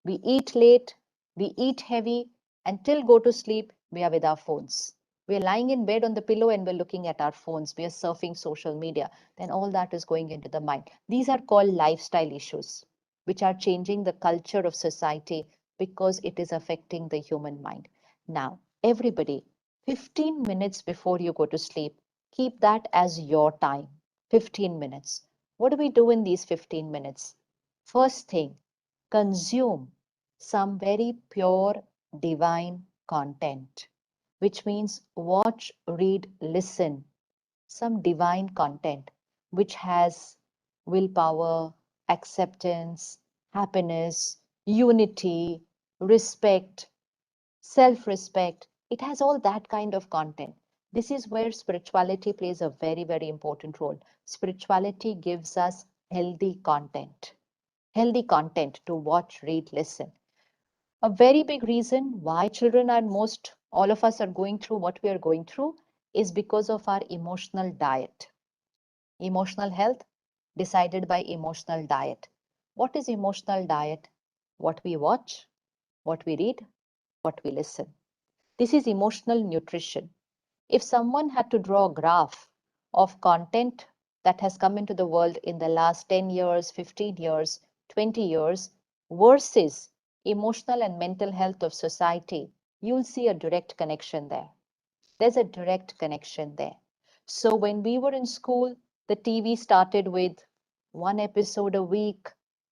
we eat heavy, and till go to sleep, we are with our phones. We are lying in bed on the pillow and we're looking at our phones. We are surfing social media. Then all that is going into the mind. These are called lifestyle issues, which are changing the culture of society because it is affecting the human mind. Now, everybody, 15 minutes before you go to sleep, keep that as your time. 15 minutes. What do we do in these 15 minutes? First thing, consume some very pure divine content, which means watch, read, listen, some divine content which has willpower, acceptance, happiness, unity, respect, self respect. It has all that kind of content. This is where spirituality plays a very, very important role. Spirituality gives us healthy content to watch, read, listen. A very big reason why children are all of us are going through what we are going through is because of our emotional diet. Emotional health decided by emotional diet. What is emotional diet? What we watch, what we read, what we listen. This is emotional nutrition. If someone had to draw a graph of content that has come into the world in the last 10 years, 15 years, 20 years versus emotional and mental health of society, you'll see a direct connection there. There's a direct connection there. So when we were in school, the TV started with one episode a week,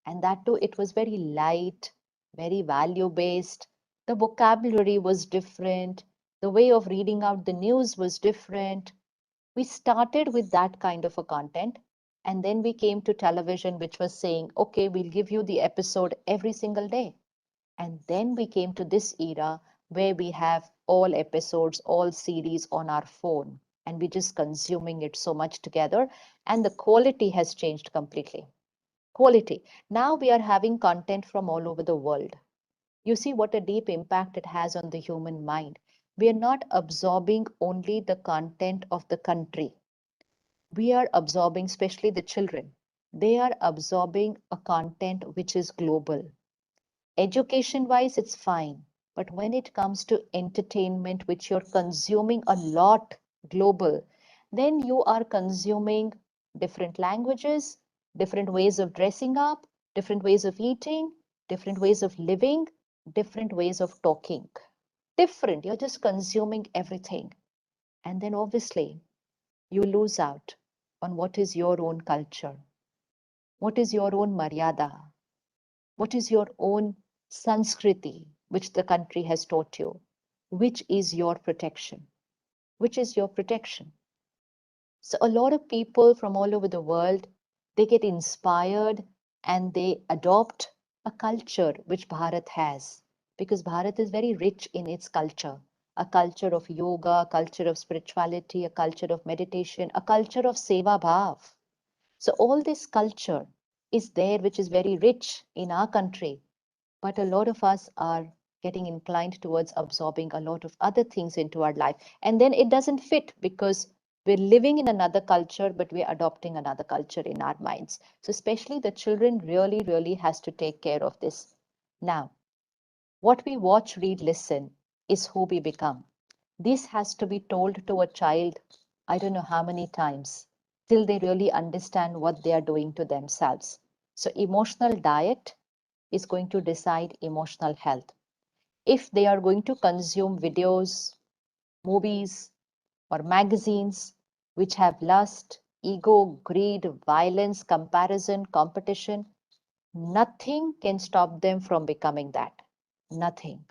and that too, it was very light, very value based. The vocabulary was different. The way of reading out the news was different. We started with that kind of a content, and then we came to television, which was saying, okay, we'll give you the episode every single day. And then we came to this era where we have all episodes, all series on our phone, and we're just consuming it so much together. And the quality has changed completely. Quality. Now we are having content from all over the world. You see what a deep impact it has on the human mind. We are not absorbing only the content of the country. We are absorbing, especially the children, they are absorbing a content which is global. Education wise, it's fine. But when it comes to entertainment, which you're consuming a lot global, then you are consuming different languages, different ways of dressing up, different ways of eating, different ways of living, different ways of talking. Different. You're just consuming everything. And then obviously, you lose out on what is your own culture, what is your own maryada, what is your own Sanskriti, which the country has taught you? Which is your protection? Which is your protection? So a lot of people from all over the world, they get inspired and they adopt a culture which Bharat has, because Bharat is very rich in its culture. A culture of yoga, a culture of spirituality, a culture of meditation, a culture of seva bhav. So all this culture is there, which is very rich in our country, but a lot of us are getting inclined towards absorbing a lot of other things into our life. And then it doesn't fit because we're living in another culture, but we're adopting another culture in our minds. So especially the children really, really has to take care of this. Now, what we watch, read, listen is who we become. This has to be told to a child, I don't know how many times, till they really understand what they are doing to themselves. So emotional diet is going to decide emotional health. If they are going to consume videos, movies, or magazines which have lust, ego, greed, violence, comparison, competition, nothing can stop them from becoming that. Nothing.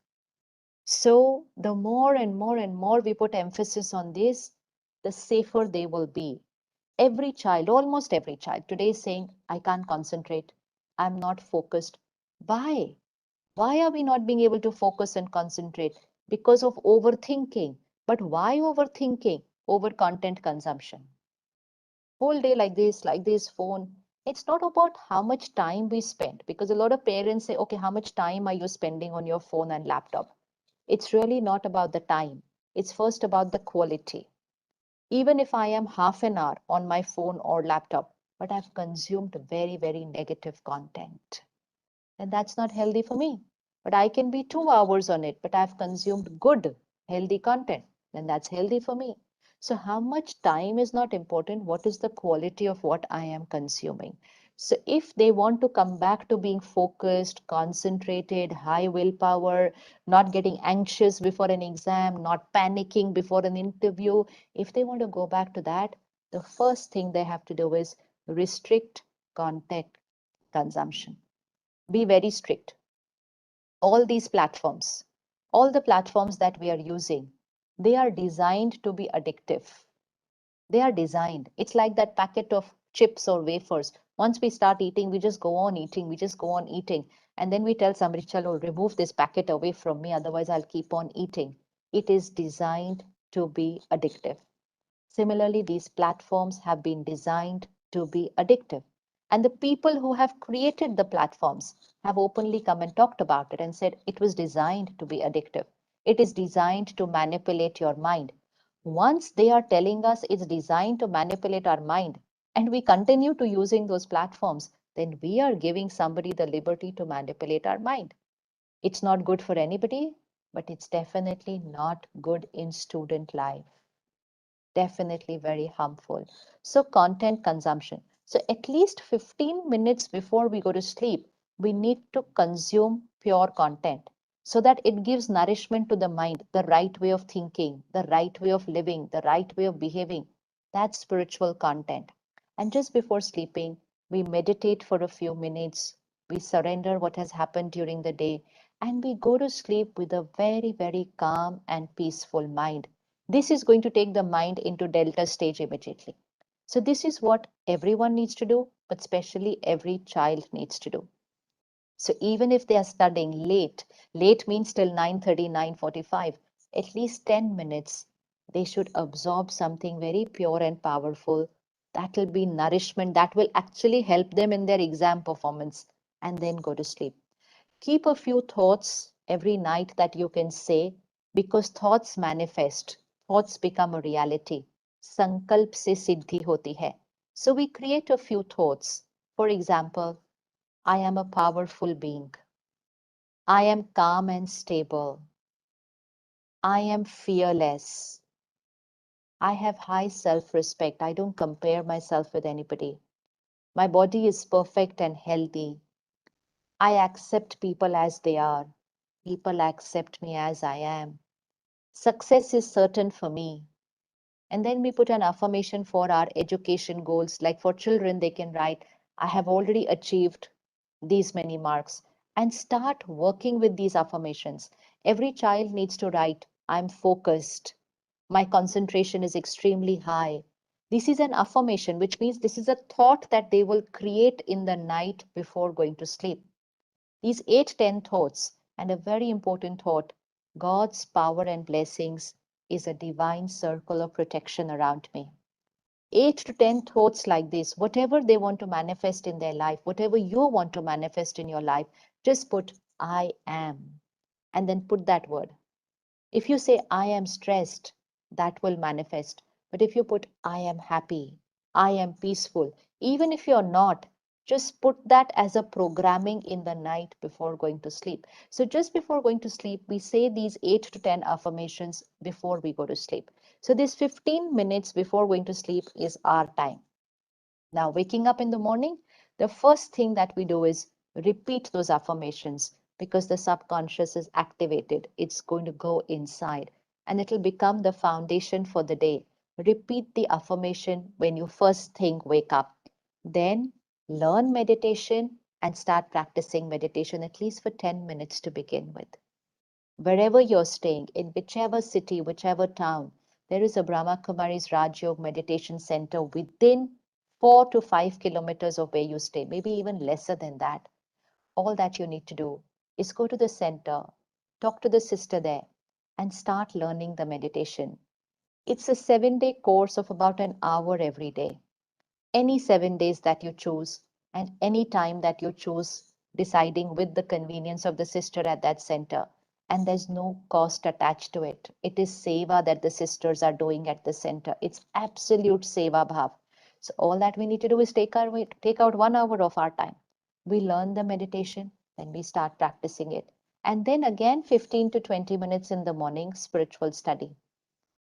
So, the more and more and more we put emphasis on this, the safer they will be. Every child, almost every child today is saying, I can't concentrate. I'm not focused. Why? Why are we not being able to focus and concentrate? Because of overthinking. But why overthinking? Over content consumption. Whole day like this, phone. It's not about how much time we spend, because a lot of parents say, okay, how much time are you spending on your phone and laptop? It's really not about the time. It's first about the quality. Even if I am half an hour on my phone or laptop, but I've consumed very, very negative content, then that's not healthy for me. But I can be 2 hours on it, but I've consumed good, healthy content, then that's healthy for me. So, how much time is not important? What is the quality of what I am consuming? So, if they want to come back to being focused, concentrated, high willpower, not getting anxious before an exam, not panicking before an interview, if they want to go back to that, the first thing they have to do is restrict content consumption. Be very strict. All these platforms, all the platforms that we are using, they are designed to be addictive. They are designed. It's like that packet of chips or wafers. Once we start eating, we just go on eating, we just go on eating. And then we tell somebody, Chalo, remove this packet away from me, otherwise I'll keep on eating. It is designed to be addictive. Similarly, these platforms have been designed to be addictive. And the people who have created the platforms have openly come and talked about it and said it was designed to be addictive. It is designed to manipulate your mind. Once they are telling us it's designed to manipulate our mind, and we continue to using those platforms, then we are giving somebody the liberty to manipulate our mind. It's not good for anybody, but it's definitely not good in student life. Definitely very harmful. So, content consumption. So, at least 15 minutes before we go to sleep, we need to consume pure content so that it gives nourishment to the mind, the right way of thinking, the right way of living, the right way of behaving. That's spiritual content. And just before sleeping, we meditate for a few minutes, we surrender what has happened during the day, and we go to sleep with a very, very calm and peaceful mind. This is going to take the mind into delta stage immediately. So this is what everyone needs to do, but especially every child needs to do. So even if they are studying late, late means till 9:30, 9:45, at least 10 minutes, they should absorb something very pure and powerful. That will be nourishment that will actually help them in their exam performance, and then go to sleep. Keep a few thoughts every night that you can say, because thoughts manifest, thoughts become a reality. Sankalp se siddhi hoti hai. So we create a few thoughts. For example, I am a powerful being. I am calm and stable. I am fearless. I have high self respect. I don't compare myself with anybody. My body is perfect and healthy. I accept people as they are. People accept me as I am. Success is certain for me. And then we put an affirmation for our education goals. Like for children, they can write, I have already achieved these many marks, and start working with these affirmations. Every child needs to write, I'm focused. My concentration is extremely high. This is an affirmation, which means this is a thought that they will create in the night before going to sleep. These 8-10 thoughts, and a very important thought, God's power and blessings is a divine circle of protection around me. 8 to 10 thoughts like this, whatever they want to manifest in their life, whatever you want to manifest in your life, just put I am and then put that word. If you say I am stressed, that will manifest. But if you put I am happy, I am peaceful, even if you're not, just put that as a programming in the night before going to sleep. So just before going to sleep, we say these 8 to 10 affirmations before we go to sleep. So this 15 minutes before going to sleep is our time. Now, waking up in the morning, the first thing that we do is repeat those affirmations, because the subconscious is activated. It's going to go inside and it will become the foundation for the day. Repeat the affirmation when you first think, wake up. Then learn meditation and start practicing meditation at least for 10 minutes to begin with. Wherever you're staying, in whichever city, whichever town, there is a Brahma Kumari's Raj Yoga Meditation Center within 4 to 5 kilometers of where you stay, maybe even lesser than that. All that you need to do is go to the center, talk to the sister there, and start learning the meditation. It's a 7-day course of about an hour every day. Any 7 days that you choose, and any time that you choose, deciding with the convenience of the sister at that center. and there's no cost attached to it. It is seva that the sisters are doing at the center. It's absolute seva bhav. So all that we need to do is take out 1 hour of our time. We learn the meditation, then we start practicing it. And then again, 15 to 20 minutes in the morning, spiritual study.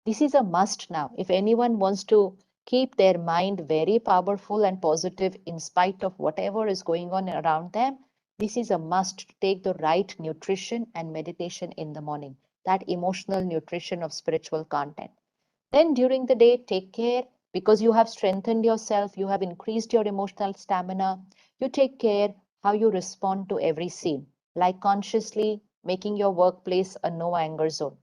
This is a must now. If anyone wants to keep their mind very powerful and positive in spite of whatever is going on around them, this is a must to take the right nutrition and meditation in the morning, that emotional nutrition of spiritual content. Then during the day, take care because you have strengthened yourself, you have increased your emotional stamina. You take care how you respond to every scene, like consciously making your workplace a no anger zone.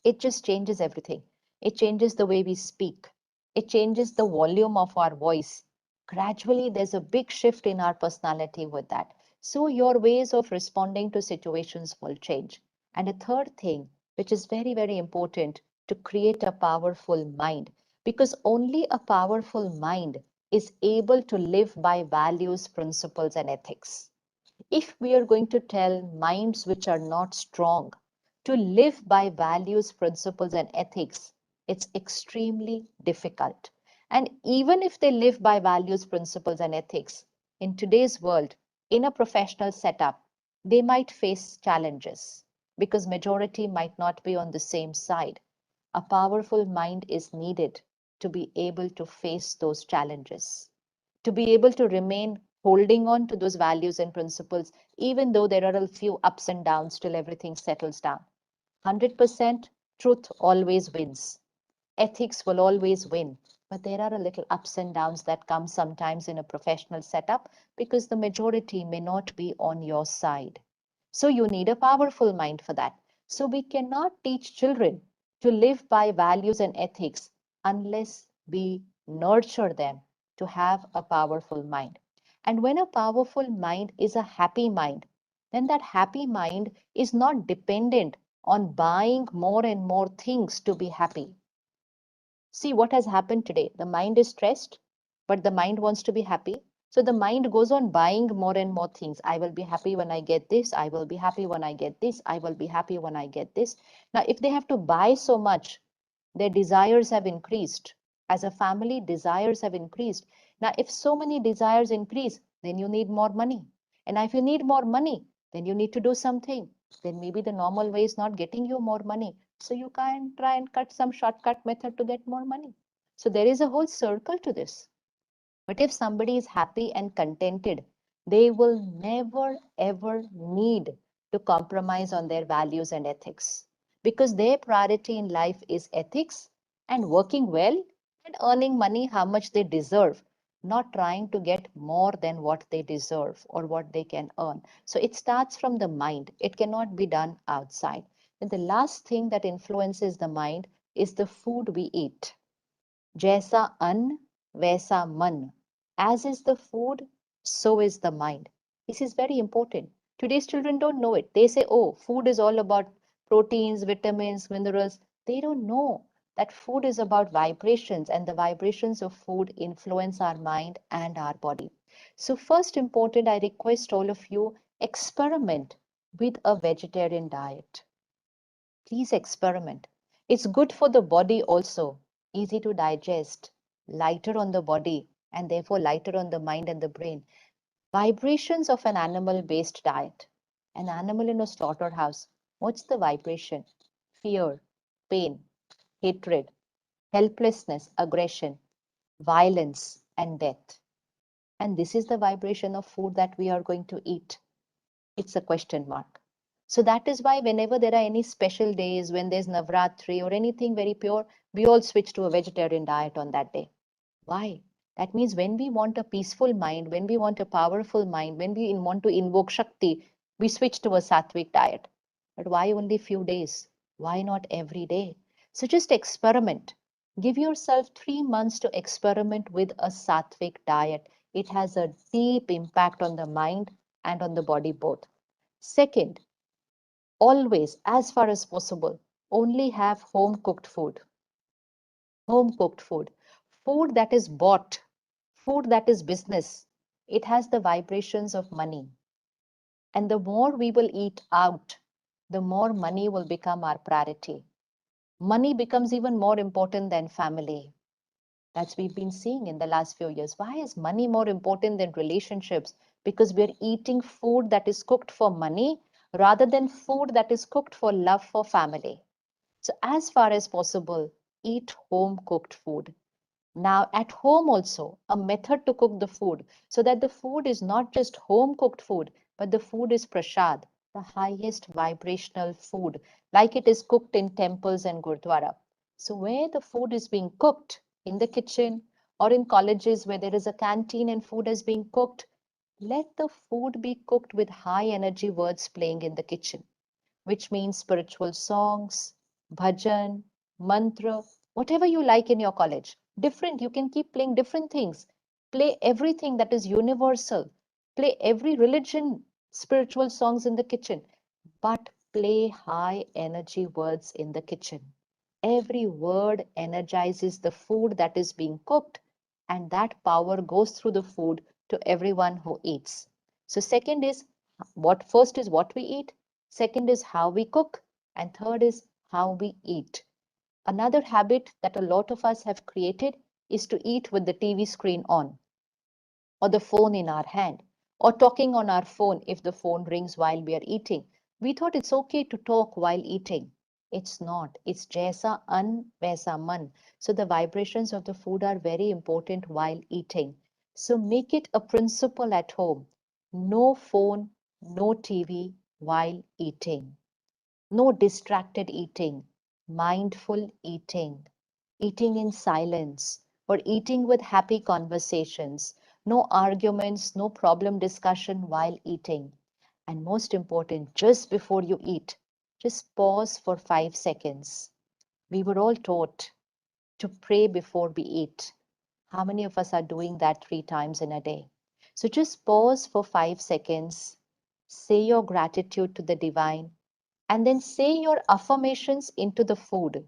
It just changes everything. It changes the way we speak. It changes the volume of our voice. Gradually, there's a big shift in our personality with that. So your ways of responding to situations will change. And a third thing, which is very, very important, to create a powerful mind, because only a powerful mind is able to live by values, principles, and ethics. If we are going to tell minds which are not strong to live by values, principles, and ethics, it's extremely difficult. And even if they live by values, principles, and ethics, in today's world, in a professional setup, they might face challenges because majority might not be on the same side. A powerful mind is needed to be able to face those challenges, to be able to remain holding on to those values and principles, even though there are a few ups and downs till everything settles down. 100% truth always wins. Ethics will always win. But there are a little ups and downs that come sometimes in a professional setup because the majority may not be on your side. So you need a powerful mind for that. So we cannot teach children to live by values and ethics unless we nurture them to have a powerful mind. And when a powerful mind is a happy mind, then that happy mind is not dependent on buying more and more things to be happy. See what has happened today. The mind is stressed, but the mind wants to be happy. So the mind goes on buying more and more things. I will be happy when I get this. I will be happy when I get this. I will be happy when I get this. Now, if they have to buy so much, their desires have increased. As a family, desires have increased. Now, if so many desires increase, then you need more money. And if you need more money, then you need to do something. Then maybe the normal way is not getting you more money. So you can try and cut some shortcut method to get more money. So there is a whole circle to this. But if somebody is happy and contented, they will never ever need to compromise on their values and ethics because their priority in life is ethics and working well and earning money how much they deserve, not trying to get more than what they deserve or what they can earn. So it starts from the mind. It cannot be done outside. And the last thing that influences the mind is the food we eat. Jaisa an, vaisa man. As is the food, so is the mind. This is very important. Today's children don't know it. They say, oh, food is all about proteins, vitamins, minerals. They don't know that food is about vibrations, and the vibrations of food influence our mind and our body. So, first important, I request all of you experiment with a vegetarian diet. Please experiment. It's good for the body also, easy to digest, lighter on the body, and therefore lighter on the mind and the brain. Vibrations of an animal-based diet. An animal in a slaughterhouse. What's the vibration? Fear, pain, hatred, helplessness, aggression, violence, and death. And this is the vibration of food that we are going to eat. It's a question mark. So that is why whenever there are any special days, when there's Navratri or anything very pure, we all switch to a vegetarian diet on that day. Why? That means when we want a peaceful mind, when we want a powerful mind, when we want to invoke Shakti, we switch to a sattvic diet. But why only few days? Why not every day? So just experiment. Give yourself 3 months to experiment with a sattvic diet. It has a deep impact on the mind and on the body both. Second, always, as far as possible, only have home cooked food. Home cooked food. Food that is bought, food that is business. It has the vibrations of money. And the more we will eat out, the more money will become our priority. Money becomes even more important than family. That's we've been seeing in the last few years. Why is money more important than relationships? Because we're eating food that is cooked for money rather than food that is cooked for love for family. So as far as possible, eat home cooked food. Now at home also, a method to cook the food so that the food is not just home cooked food, but the food is prasad, the highest vibrational food, like it is cooked in temples and gurdwara. So where the food is being cooked in the kitchen or in colleges where there is a canteen and food is being cooked, let the food be cooked with high energy words playing in the kitchen, which means spiritual songs, bhajan, mantra, whatever you like in your college. Different, you can keep playing different things. Play everything that is universal. Play every religion, spiritual songs in the kitchen, but play high energy words in the kitchen. Every word energizes the food that is being cooked, and that power goes through the food to everyone who eats. So, second is what first is what we eat, second is how we cook, and third is how we eat. Another habit that a lot of us have created is to eat with the TV screen on or the phone in our hand or talking on our phone if the phone rings while we are eating. We thought it's okay to talk while eating. It's not. It's jaisa an vaisa man. So the vibrations of the food are very important while eating. So make it a principle at home. No phone, no TV while eating. No distracted eating, mindful eating, eating in silence, or eating with happy conversations, no arguments, no problem discussion while eating. And most important, just before you eat, just pause for 5 seconds. We were all taught to pray before we eat. How many of us are doing that 3 times in a day? So just pause for 5 seconds, say your gratitude to the divine, and then say your affirmations into the food.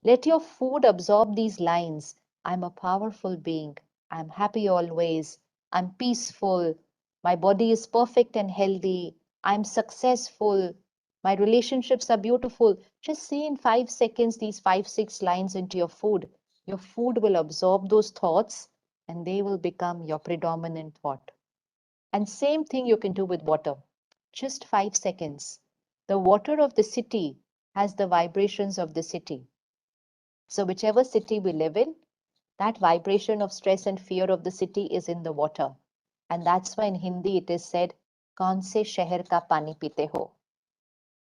Let your food absorb these lines. I'm a powerful being. I'm happy always. I'm peaceful. My body is perfect and healthy. I'm successful. My relationships are beautiful. Just say in 5 seconds these 5, 6 lines into your food. Your food will absorb those thoughts and they will become your predominant thought. And same thing you can do with water. Just 5 seconds. The water of the city has the vibrations of the city. So whichever city we live in, that vibration of stress and fear of the city is in the water. And that's why in Hindi it is said, "Kaun se शहर का पानी पीते हो?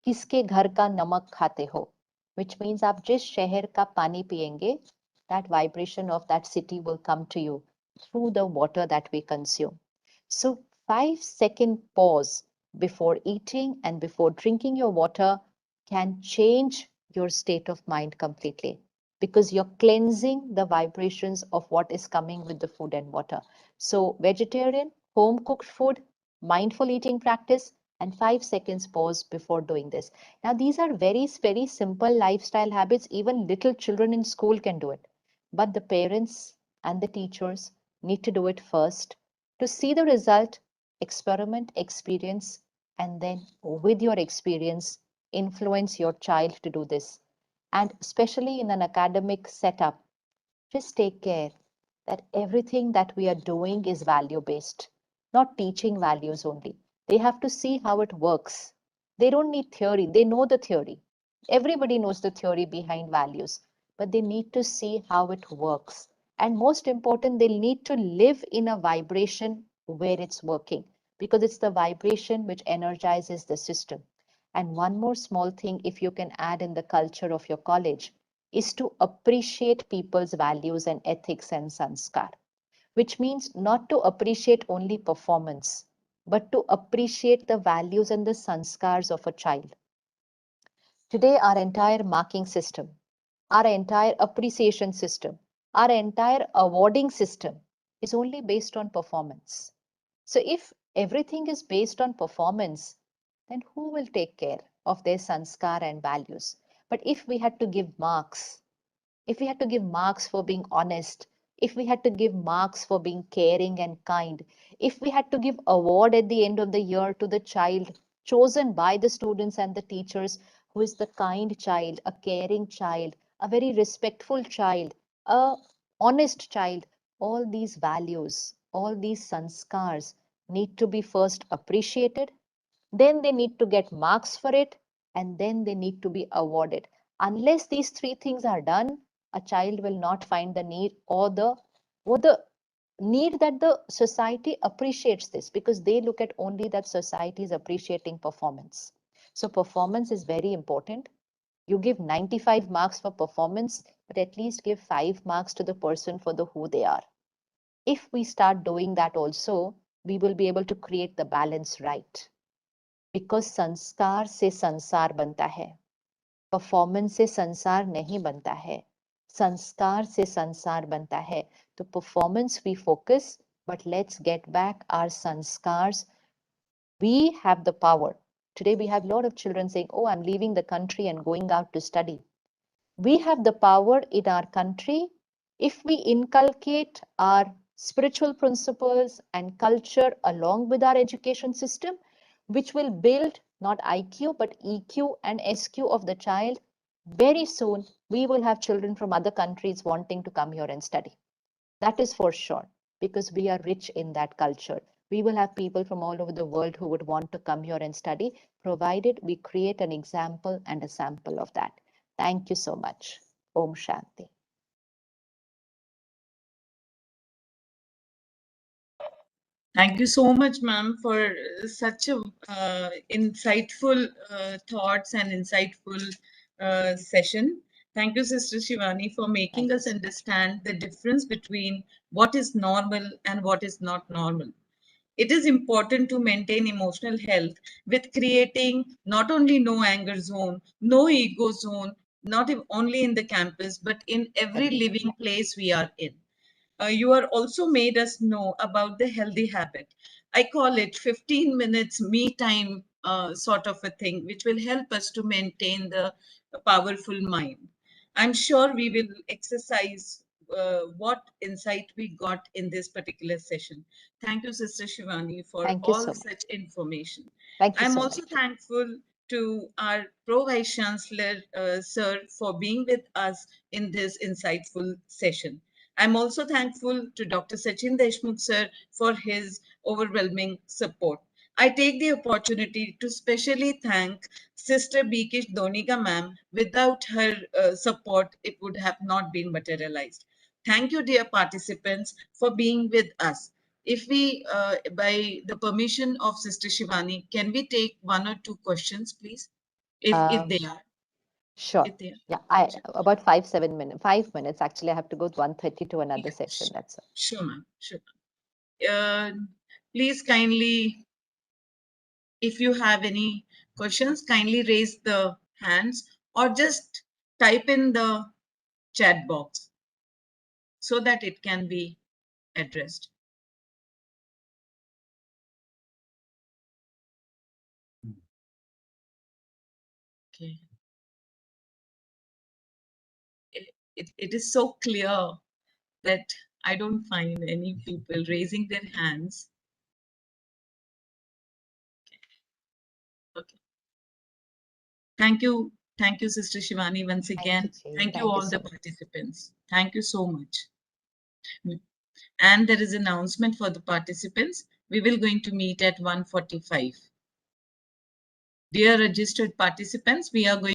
किसके घर का नमक खाते हो?" Which means आप जिस शहर का पानी पिएंगे, that vibration of that city will come to you through the water that we consume. So 5 second pause before eating and before drinking your water can change your state of mind completely because you're cleansing the vibrations of what is coming with the food and water. So vegetarian, home cooked food, mindful eating practice, and 5 seconds pause before doing this. Now, these are very, very simple lifestyle habits. Even little children in school can do it. But the parents and the teachers need to do it first to see the result, experiment, experience, and then with your experience, influence your child to do this. And especially in an academic setup, just take care that everything that we are doing is value based, not teaching values only. They have to see how it works. They don't need theory, they know the theory. Everybody knows the theory behind values, but they need to see how it works. And most important, they'll need to live in a vibration where it's working because it's the vibration which energizes the system. And one more small thing, if you can add in the culture of your college, is to appreciate people's values and ethics and sanskar, which means not to appreciate only performance, but to appreciate the values and the sanskars of a child. Today, our entire marking system, our entire appreciation system, our entire awarding system is only based on performance. So if everything is based on performance, then who will take care of their sanskar and values? But if we had to give marks, if we had to give marks for being honest, if we had to give marks for being caring and kind, if we had to give award at the end of the year to the child chosen by the students and the teachers, who is the kind child, a caring child, a very respectful child, a honest child. All these values, all these sanskars need to be first appreciated, then they need to get marks for it, and then they need to be awarded. Unless these three things are done, a child will not find the need or the need that the society appreciates this, because they look at only that society is appreciating performance. So performance is very important. You give 95 marks for performance, but at least give 5 marks to the person for the who they are. If we start doing that also, we will be able to create the balance right. Because संस्कार से संसार बनता है, performance से संसार नहीं बनता है, संस्कार से संसार बनता है. तो performance we focus, but let's get back our sanskars. We have the power. Today we have a lot of children saying, oh, I'm leaving the country and going out to study. We have the power in our country if we inculcate our spiritual principles and culture along with our education system, which will build not IQ but EQ and SQ of the child. Very soon, we will have children from other countries wanting to come here and study. That is for sure, because we are rich in that culture. We will have people from all over the world who would want to come here and study, provided we create an example and a sample of that. Thank you so much. Om Shanti. Thank you so much, ma'am, for such a insightful thoughts and insightful session. Thank you, Sister Shivani, for making us understand the difference between what is normal and what is not normal. It is important to maintain emotional health with creating not only no anger zone, no ego zone, not only in the campus, but in every living place we are in. You are also made us know about the healthy habit. I call it 15 minutes me time sort of a thing, which will help us to maintain the powerful mind. I'm sure we will exercise what insight we got in this particular session. Thank you, Sister Shivani, for all such information. I'm also thankful to our Pro Vice Chancellor, Sir, for being with us in this insightful session. I'm also thankful to Dr. Sachin Deshmukh, sir, for his overwhelming support. I take the opportunity to specially thank Sister Bikish Doniga ma'am. Without her support, it would have not been materialized. Thank you, dear participants, for being with us. If we, by the permission of Sister Shivani, can we take 1 or 2 questions, please? If they are. Sure. Yeah, about 5 minutes. 5 minutes. Actually, I have to go 1:30 to another session. That's all. Sure, ma'am. Sure. Please kindly, if you have any questions, kindly raise the hands or just type in the chat box so that it can be addressed. Okay. It is so clear that I don't find any people raising their hands. Okay. Thank you, Sister Shivani, once again. Thank you all the participants. Thank you so much. And there is an announcement for the participants. We will going to meet at 1:45. Dear registered participants, we are going